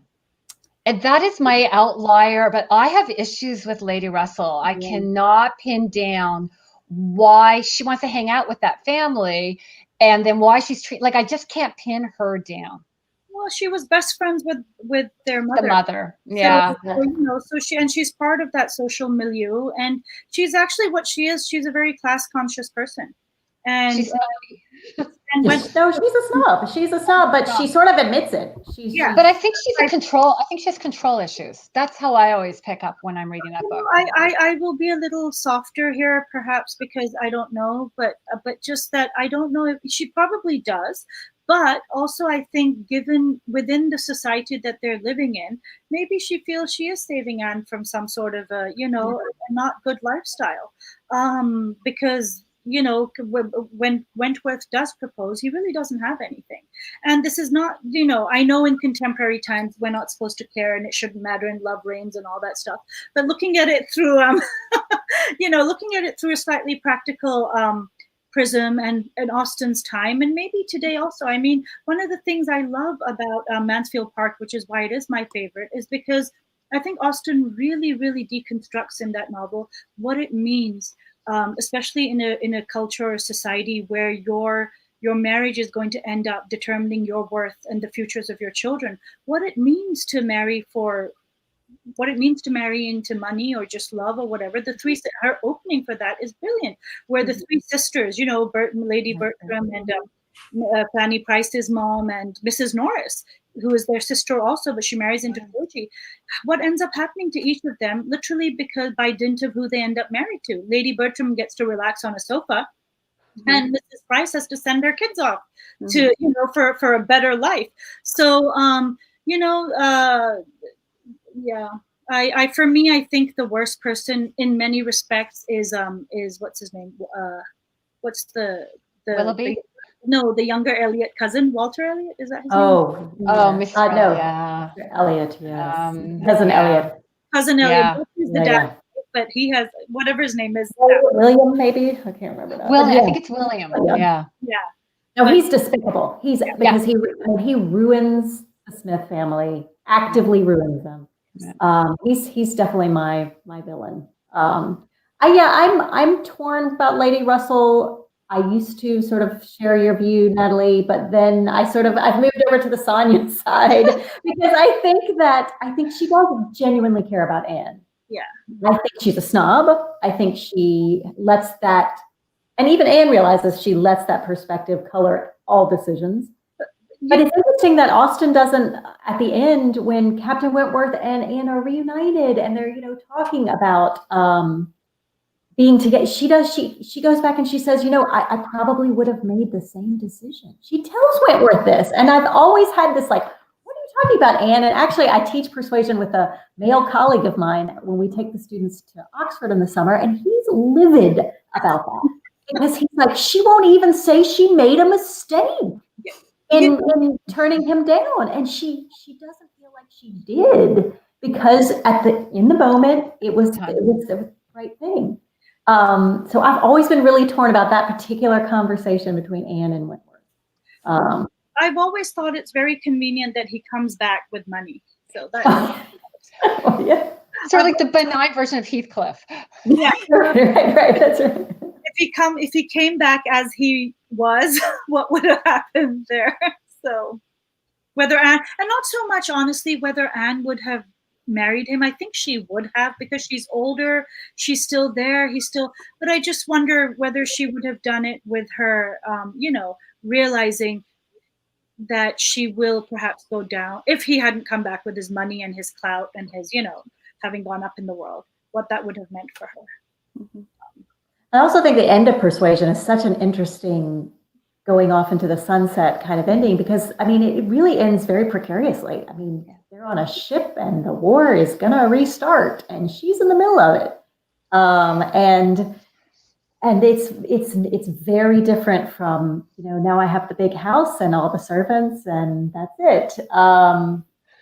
And that is my outlier, but I have issues with Lady Russell. I cannot pin down why she wants to hang out with that family and then why she's I just can't pin her down. Well, she was best friends with their mother. The mother, yeah. So she's part of that social milieu, and she's actually what she is. She's a very class conscious person, and she's a snob. She's a snob, but she sort of admits it. But I think she's I think she has control issues. That's how I always pick up when I'm reading that book. I will be a little softer here, perhaps because I don't know, but just that I don't know if she probably does. But also, I think, given within the society that they're living in, maybe she feels she is saving Anne from some sort of a not good lifestyle. Because when Wentworth does propose, he really doesn't have anything. And this is not, I know in contemporary times we're not supposed to care and it shouldn't matter and love reigns and all that stuff. But looking at it through, looking at it through a slightly practical prism and Austen's time, and maybe today also. I mean, one of the things I love about Mansfield Park, which is why it is my favorite, is because I think Austen really, really deconstructs in that novel what it means, especially in a culture or society where your marriage is going to end up determining your worth and the futures of your children. What it means to marry into money or just love or whatever. Her opening for that is brilliant, where the three sisters, Lady Bertram and Fanny Price's mom and Mrs. Norris, who is their sister also, but she marries into clergy. What ends up happening to each of them, literally because by dint of who they end up married to. Lady Bertram gets to relax on a sofa, and Mrs. Price has to send her kids off to, for a better life. So, for me, I think the worst person in many respects is what's his name? What's the Willoughby? The younger Elliot cousin, Walter Elliot, is that his name? Mr. No, yeah. Elliot, yes. Cousin Elliot. Cousin Elliot. He's the dad, but he has whatever his name is. William, maybe? I can't remember that. I think it's William. Yeah. No, he's despicable. Because he ruins the Smith family, actively ruins them. He's definitely my villain. I'm torn about Lady Russell. I used to sort of share your view, Natalie, but then I've moved over to the Sonia side because I think she doesn't genuinely care about Anne. Yeah. I think she's a snob. I think she lets that, and even Anne realizes she lets that perspective color all decisions. But it's interesting that Austen doesn't, at the end, when Captain Wentworth and Anne are reunited and they're, talking about being together, she goes back and she says, I probably would have made the same decision. She tells Wentworth this. And I've always had this what are you talking about, Anne? And actually, I teach persuasion with a male colleague of mine when we take the students to Oxford in the summer, and he's livid about that. Because he's like, she won't even say she made a mistake in turning him down. And she doesn't feel like she did, because in the moment, it was the right thing. So I've always been really torn about that particular conversation between Anne and Wentworth. I've always thought it's very convenient that he comes back with money. So that. Oh, yeah. Sort of like the benign version of Heathcliff. Yeah. Right. That's right. If he came back as he was, what would have happened there? So whether Anne, and not so much honestly whether Anne would have married him. I think she would have, because she's older, she's still there, he's still, but I just wonder whether she would have done it with her, realizing that she will perhaps go down if he hadn't come back with his money and his clout and his, having gone up in the world, what that would have meant for her. Mm-hmm. I also think the end of Persuasion is such an interesting going off into the sunset kind of ending, because I mean, it really ends very precariously. I mean, they're on a ship and the war is going to restart and she's in the middle of it. And it's very different from, now I have the big house and all the servants and that's it.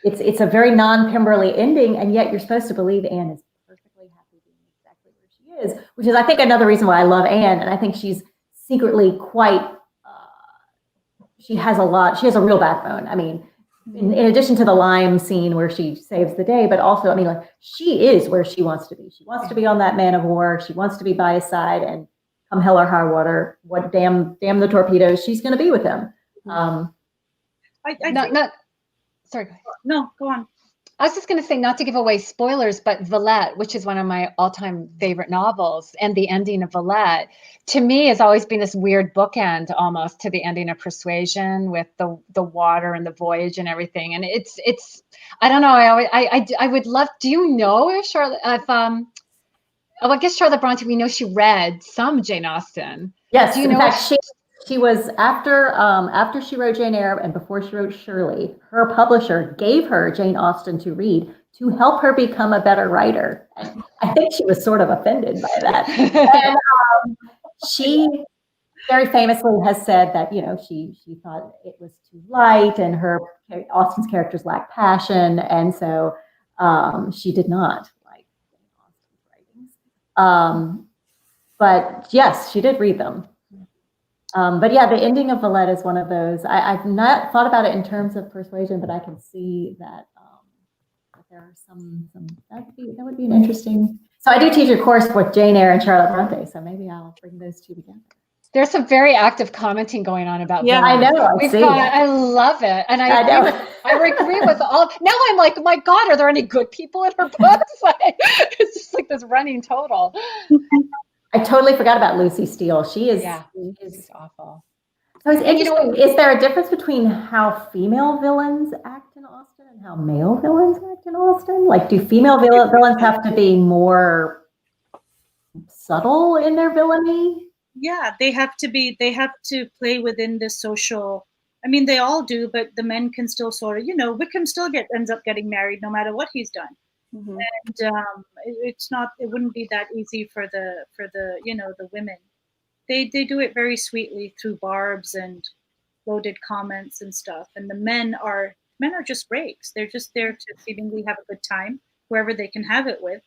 It's a very non-Pemberley ending, and yet you're supposed to believe Anne is perfectly happy being exactly where she is, which is, I think, another reason why I love Anne. And I think she's secretly quite, she has a real backbone. I mean, in addition to the lime scene where she saves the day, but also, I mean, like, she is where she wants to be. She wants to be on that man of war. She wants to be by his side, and come hell or high water, what damn the torpedoes, she's going to be with him. Sorry. No, go on. I was just going to say, not to give away spoilers, but Villette, which is one of my all-time favorite novels, and the ending of Villette, to me, has always been this weird bookend almost to the ending of Persuasion, with the water and the voyage and everything. And it's I don't know. I would love. Do you know if Charlotte? I guess Charlotte Bronte, we know she read some Jane Austen. Yes, do you know? In fact, she was after she wrote Jane Eyre and before she wrote Shirley, her publisher gave her Jane Austen to read to help her become a better writer. And I think she was sort of offended by that. And she very famously has said that, she thought it was too light and Austen's characters lacked passion, and so she did not like Jane Austen's writings. But yes, she did read them. But yeah, the ending of Villette is one of those. I've not thought about it in terms of Persuasion, but I can see that there are some that would be an interesting. So I do teach a course with Jane Eyre and Charlotte Bronte, so maybe I'll bring those two together. There's some very active commenting going on about. Yeah, Villette. I know. I love it, and I agree with all. Now I'm like, my God, are there any good people in her books? It's just like this running total. I totally forgot about Lucy Steele. She's awful. So it's interesting. Is there a difference between how female villains act in Austen and how male villains act in Austen? Like, do female villains have to be more subtle in their villainy? Yeah, they have to play within the social. I mean, they all do, but the men can still sort of, Wickham still ends up getting married no matter what he's done. Mm-hmm. And it wouldn't be that easy for the the women. They do it very sweetly through barbs and loaded comments and stuff. And the men are just rakes. They're just there to seemingly have a good time wherever they can have it with.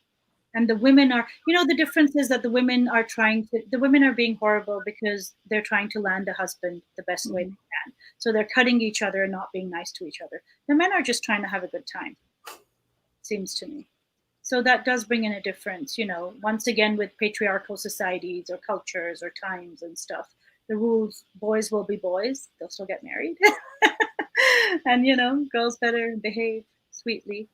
And the women are, the difference is that the women are being horrible because they're trying to land a husband the best way they can. So they're cutting each other and not being nice to each other. The men are just trying to have a good time, seems to me. So that does bring in a difference, once again, with patriarchal societies or cultures or times and stuff. The rules, boys will be boys, they'll still get married. And, girls better behave sweetly,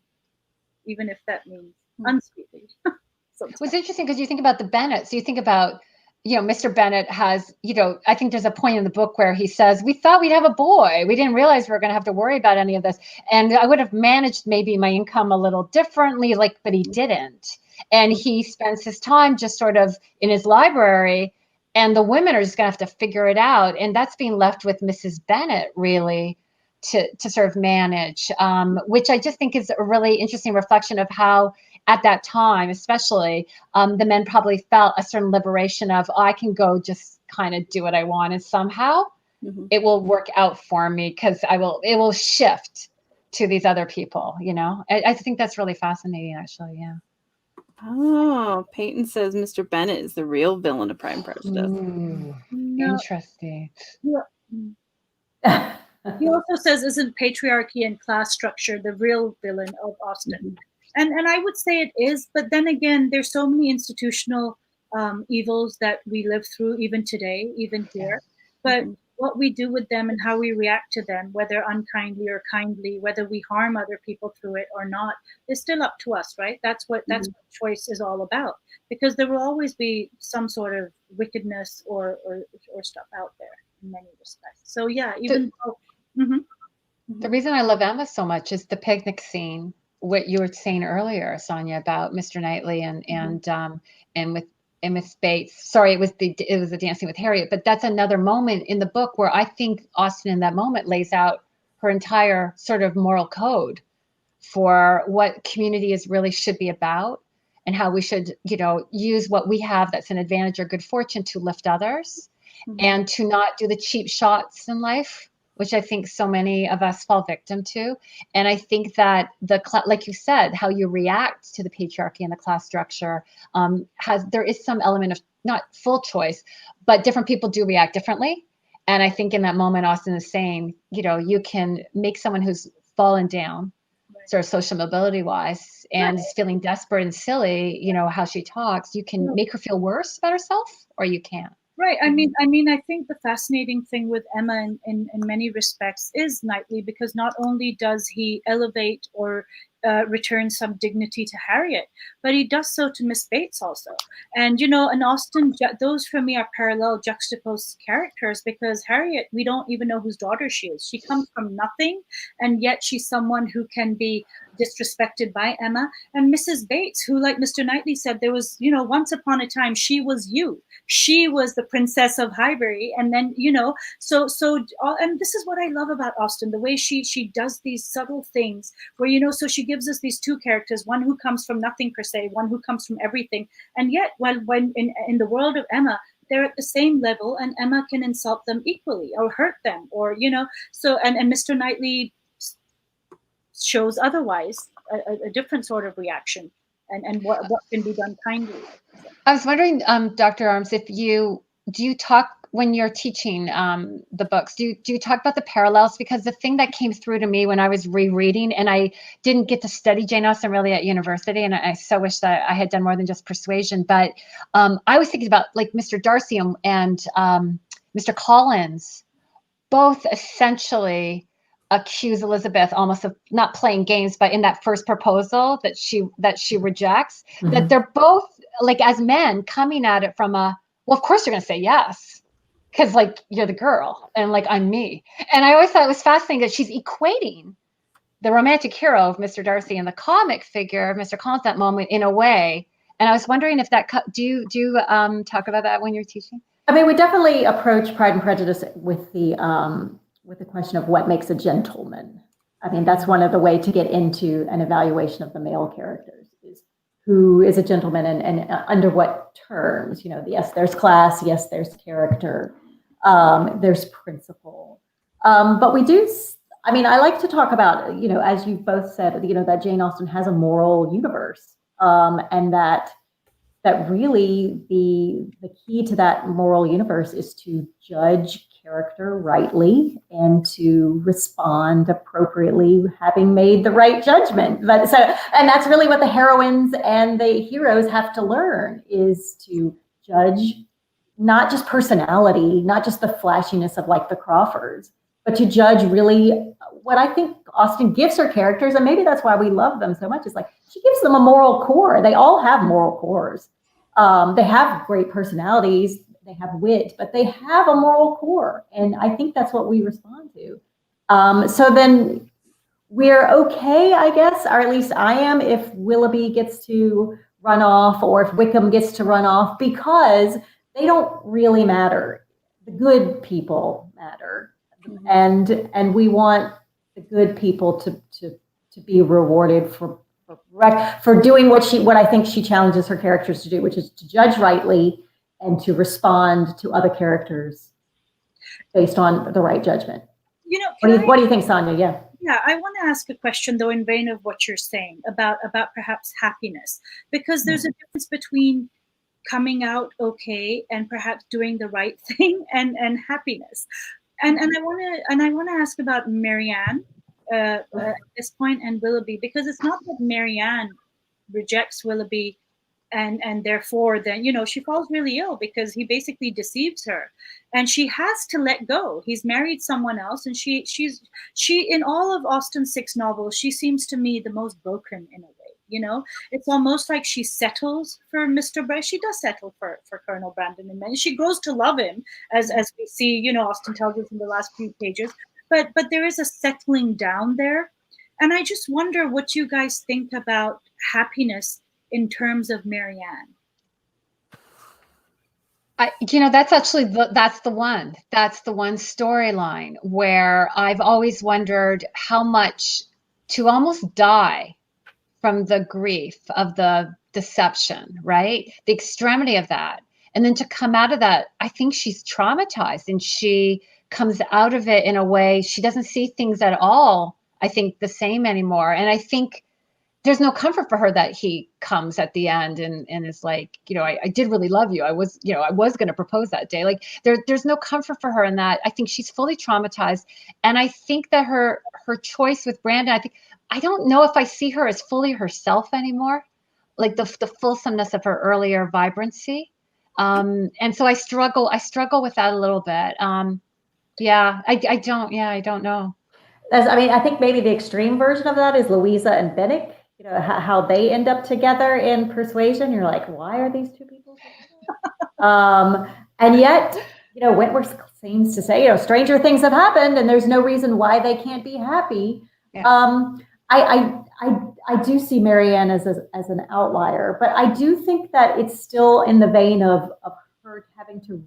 even if that means unsweetly. It was interesting because you think about the Bennet. So you think about, Mr. Bennet has, I think there's a point in the book where he says, we thought we'd have a boy. We didn't realize we were going to have to worry about any of this. And I would have managed maybe my income a little differently, but he didn't. And he spends his time just sort of in his library, and the women are just going to have to figure it out. And that's being left with Mrs. Bennet, really, to sort of manage, which I just think is a really interesting reflection of how, at that time, especially, the men probably felt a certain liberation of, I can go just kind of do what I want, and somehow it will work out for me because it will shift to these other people. I think that's really fascinating, actually. Yeah. Oh, Peyton says Mr. Bennet is the real villain of Pride and Prejudice. Interesting. Yeah. He also says, isn't patriarchy and class structure the real villain of Austen? And I would say it is, but then again, there's so many institutional evils that we live through even today, even here. But what we do with them and how we react to them, whether unkindly or kindly, whether we harm other people through it or not, is still up to us, right? That's what choice is all about. Because there will always be some sort of wickedness or stuff out there in many respects. So yeah, even though. The reason I love Emma so much is the picnic scene. What you were saying earlier, Sonia, about Mr. Knightley and with Miss Bates. Sorry, it was the Dancing with Harriet, but that's another moment in the book where I think Austen in that moment lays out her entire sort of moral code for what community is really should be about, and how we should, use what we have that's an advantage or good fortune to lift others, and to not do the cheap shots in life, which I think so many of us fall victim to. And I think that like you said, how you react to the patriarchy and the class structure there is some element of not full choice, but different people do react differently. And I think in that moment, Austen is saying, you can make someone who's fallen down, sort of social mobility wise, and is feeling desperate and silly, how she talks, you can make her feel worse about herself, or you can't. Right. I mean, I think the fascinating thing with Emma in many respects is Knightley, because not only does he elevate or return some dignity to Harriet, but he does so to Miss Bates also. And, in Austen, those for me are parallel juxtaposed characters, because Harriet, we don't even know whose daughter she is. She comes from nothing, and yet she's someone who can be disrespected by Emma. And Mrs. Bates, who, like Mr. Knightley said, there was, once upon a time, she was you. She was the Princess of Highbury. And then, and this is what I love about Austen, the way she does these subtle things where, so she gives us these two characters, one who comes from nothing per se, one who comes from everything. And yet, when in the world of Emma, they're at the same level, and Emma can insult them equally or hurt them, or, so, and Mr. Knightley shows otherwise, a different sort of reaction, and what can be done kindly. I was wondering, Dr. Arms, if do you talk when you're teaching the books, do you talk about the parallels? Because the thing that came through to me when I was rereading, and I didn't get to study Jane Austen really at university, and I so wish that I had done more than just persuasion, but I was thinking about like Mr. Darcy and Mr. Collins, both essentially accuse Elizabeth almost of not playing games, but in that first proposal that she rejects, that they're both, like, as men coming at it from well, of course you're going to say yes, because like you're the girl and like I'm me. And I always thought it was fascinating that she's equating the romantic hero of Mr. Darcy and the comic figure of Mr. Collins that moment in a way. And I was wondering if that do you talk about that when you're teaching? I mean, we definitely approach Pride and Prejudice with the question of what makes a gentleman. I mean, that's one of the way to get into an evaluation of the male characters, is who is a gentleman and under what terms. Yes, there's class, yes, there's character, there's principle. But we do, I mean, I like to talk about, as you both said, that Jane Austen has a moral universe, and that really the key to that moral universe is to judge character rightly and to respond appropriately, having made the right judgment. And that's really what the heroines and the heroes have to learn, is to judge not just personality, not just the flashiness of like the Crawfords, but to judge really what I think Austen gives her characters, and maybe that's why we love them so much, is like she gives them a moral core. They all have moral cores. They have great personalities, they have wit, but they have a moral core. And I think that's what we respond to. So then we're okay, I guess, or at least I am, if Willoughby gets to run off or if Wickham gets to run off, because they don't really matter. The good people matter. And we want the good people to be rewarded for doing what I think she challenges her characters to do, which is to judge rightly and to respond to other characters based on the right judgment. What do you think, Sonia? Yeah, I want to ask a question, though, in vein of what you're saying about perhaps happiness, because there's a difference between coming out okay and perhaps doing the right thing and happiness. And I want to ask about Marianne at this point, and Willoughby, because it's not that Marianne rejects Willoughby and therefore then, you know, she falls really ill because he basically deceives her, and she has to let go. He's married someone else, and she in all of Austen's 6 novels, she seems to me the most broken in a way. You know, it's almost like she settles for Mr. Bryce. She does settle for Colonel Brandon, and she grows to love him, as we see. You know, Austen tells us in the last few pages. But there is a settling down there, and I just wonder what you guys think about happiness in terms of Marianne. You know, that's actually that's the one storyline where I've always wondered how much to almost die from the grief of the deception, right? The extremity of that. And then to come out of that, I think she's traumatized, and she comes out of it in a way she doesn't see things at all, I think, the same anymore. And I think there's no comfort for her that he comes at the end and is like, you know, I did really love you. I was going to propose that day. Like there's no comfort for her in that. I think she's fully traumatized. And I think that her choice with Brandon, I don't know if I see her as fully herself anymore, like the fulsomeness of her earlier vibrancy. And so I struggle with that a little bit. I don't know. I think maybe the extreme version of that is Louisa and Bennet. You know, how they end up together in Persuasion. You're like, why are these two people together? And yet, you know, Wentworth seems to say, you know, stranger things have happened, and there's no reason why they can't be happy. Yeah. I do see Marianne as an outlier, but I do think that it's still in the vein of her having to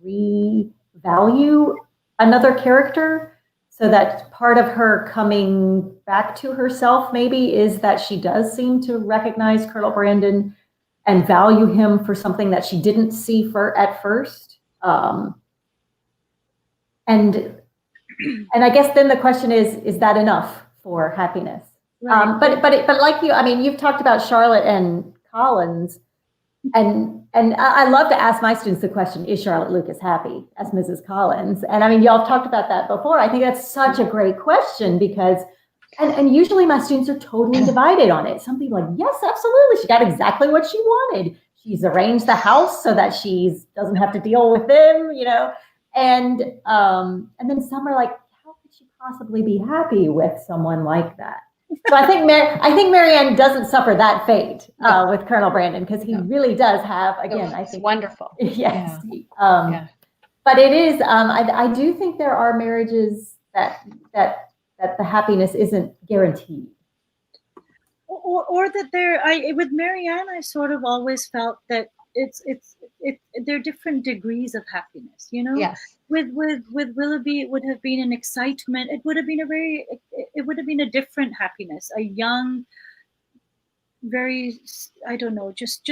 revalue another character. So that part of her coming back to herself maybe is that she does seem to recognize Colonel Brandon and value him for something that she didn't see at first. And I guess then the question is that enough for happiness? Right. But like you, I mean, you've talked about Charlotte and Collins, and I love to ask my students the question, is Charlotte Lucas happy as Mrs. Collins? And I mean, y'all have talked about that before. I think that's such a great question because, and usually my students are totally divided on it. Some people are like, yes, absolutely. She got exactly what she wanted. She's arranged the house so that she doesn't have to deal with them, you know? And then some are like, how could she possibly be happy with someone like that? So I think Marianne doesn't suffer that fate with Colonel Brandon because he really does have, again, I think wonderful. Yes. Yeah. But it is, I do think there are marriages that the happiness isn't guaranteed. Or that with Marianne, I sort of always felt that there are different degrees of happiness, you know? Yes. With Willoughby, it would have been an excitement. It would have been a different happiness, a young, very, I don't know, just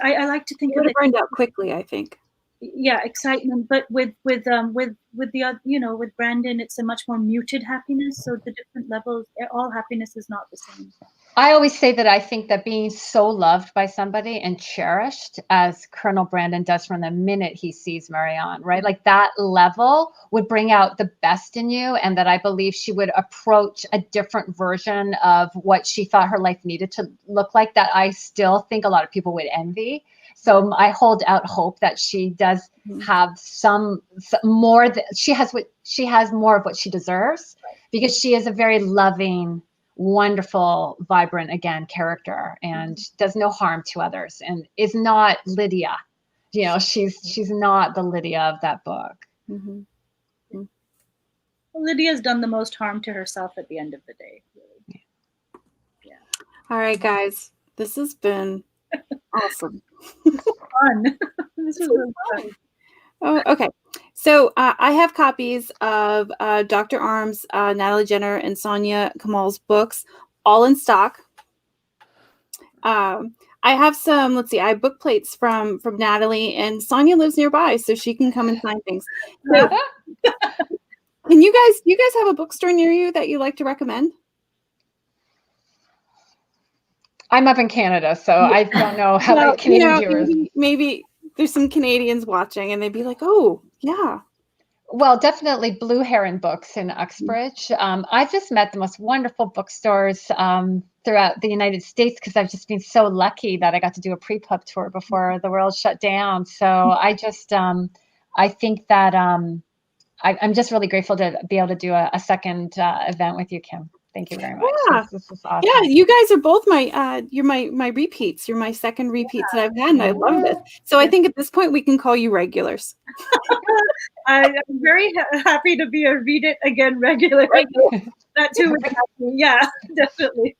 I like to think of it. Burned out quickly, I think. Yeah, excitement. But with the you know, with Brandon, it's a much more muted happiness. So the different levels, all happiness is not the same. I always say that I think that being so loved by somebody and cherished as Colonel Brandon does from the minute he sees Marianne, right? Like that level would bring out the best in you. And that I believe she would approach a different version of what she thought her life needed to look like, that I still think a lot of people would envy. So I hold out hope that she does have some more, she has more of what she deserves, because she is a very loving, wonderful, vibrant, again, character, and does no harm to others, and is not Lydia. You know, she's not the Lydia of that book. Mm-hmm. Mm-hmm. Well, Lydia's done the most harm to herself at the end of the day. Really. Yeah. All right, guys, this has been awesome. Fun. This is really fun. Oh, okay. So I have copies of Dr. Arms, Natalie Jenner, and Sonia Kamal's books, all in stock. I have some, let's see, I have book plates from Natalie, and Sonia lives nearby, so she can come and sign things. So, can you guys have a bookstore near you that you like to recommend? I'm up in Canada, so I don't know how many Canadian viewers. Maybe there's some Canadians watching, and they'd be like, "Oh, yeah." Well, definitely Blue Heron Books in Uxbridge. I've just met the most wonderful bookstores throughout the United States because I've just been so lucky that I got to do a pre-pub tour before the world shut down. So I just, I think that I'm just really grateful to be able to do a second event with you, Kim. Thank you very much. Yeah. This is awesome. Yeah, you guys are both you're my repeats. You're my second repeats that I've had, and I love this. So I think at this point we can call you regulars. I'm very happy to be a Read It Again regular. That too would happen. Yeah, definitely.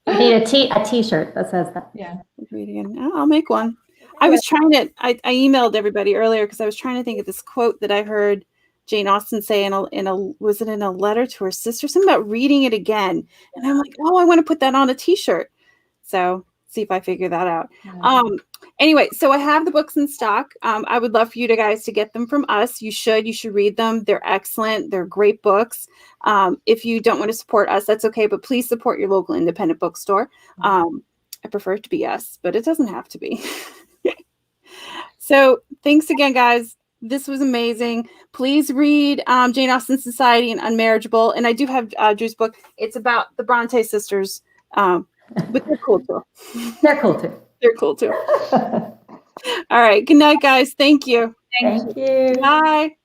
You need a t-shirt that says that. Yeah. Read It Again. I'll make one. I was trying to, I emailed everybody earlier because I was trying to think of this quote that I heard Jane Austen say was it in a letter to her sister, something about reading it again. And I'm like, oh, I want to put that on a t-shirt. So see if I figure that out. Yeah. Anyway, so I have the books in stock. I would love for you guys to get them from us. You should read them. They're excellent. They're great books. If you don't want to support us, that's okay, but please support your local independent bookstore. I prefer it to be us, but it doesn't have to be. So thanks again, guys. This was amazing. Please read Jane Austen Society and Unmarriageable. And I do have Drew's book. It's about the Bronte sisters, but they're cool too. They're cool too. They're cool too. All right. Good night, guys. Thank you. Thank you. Bye.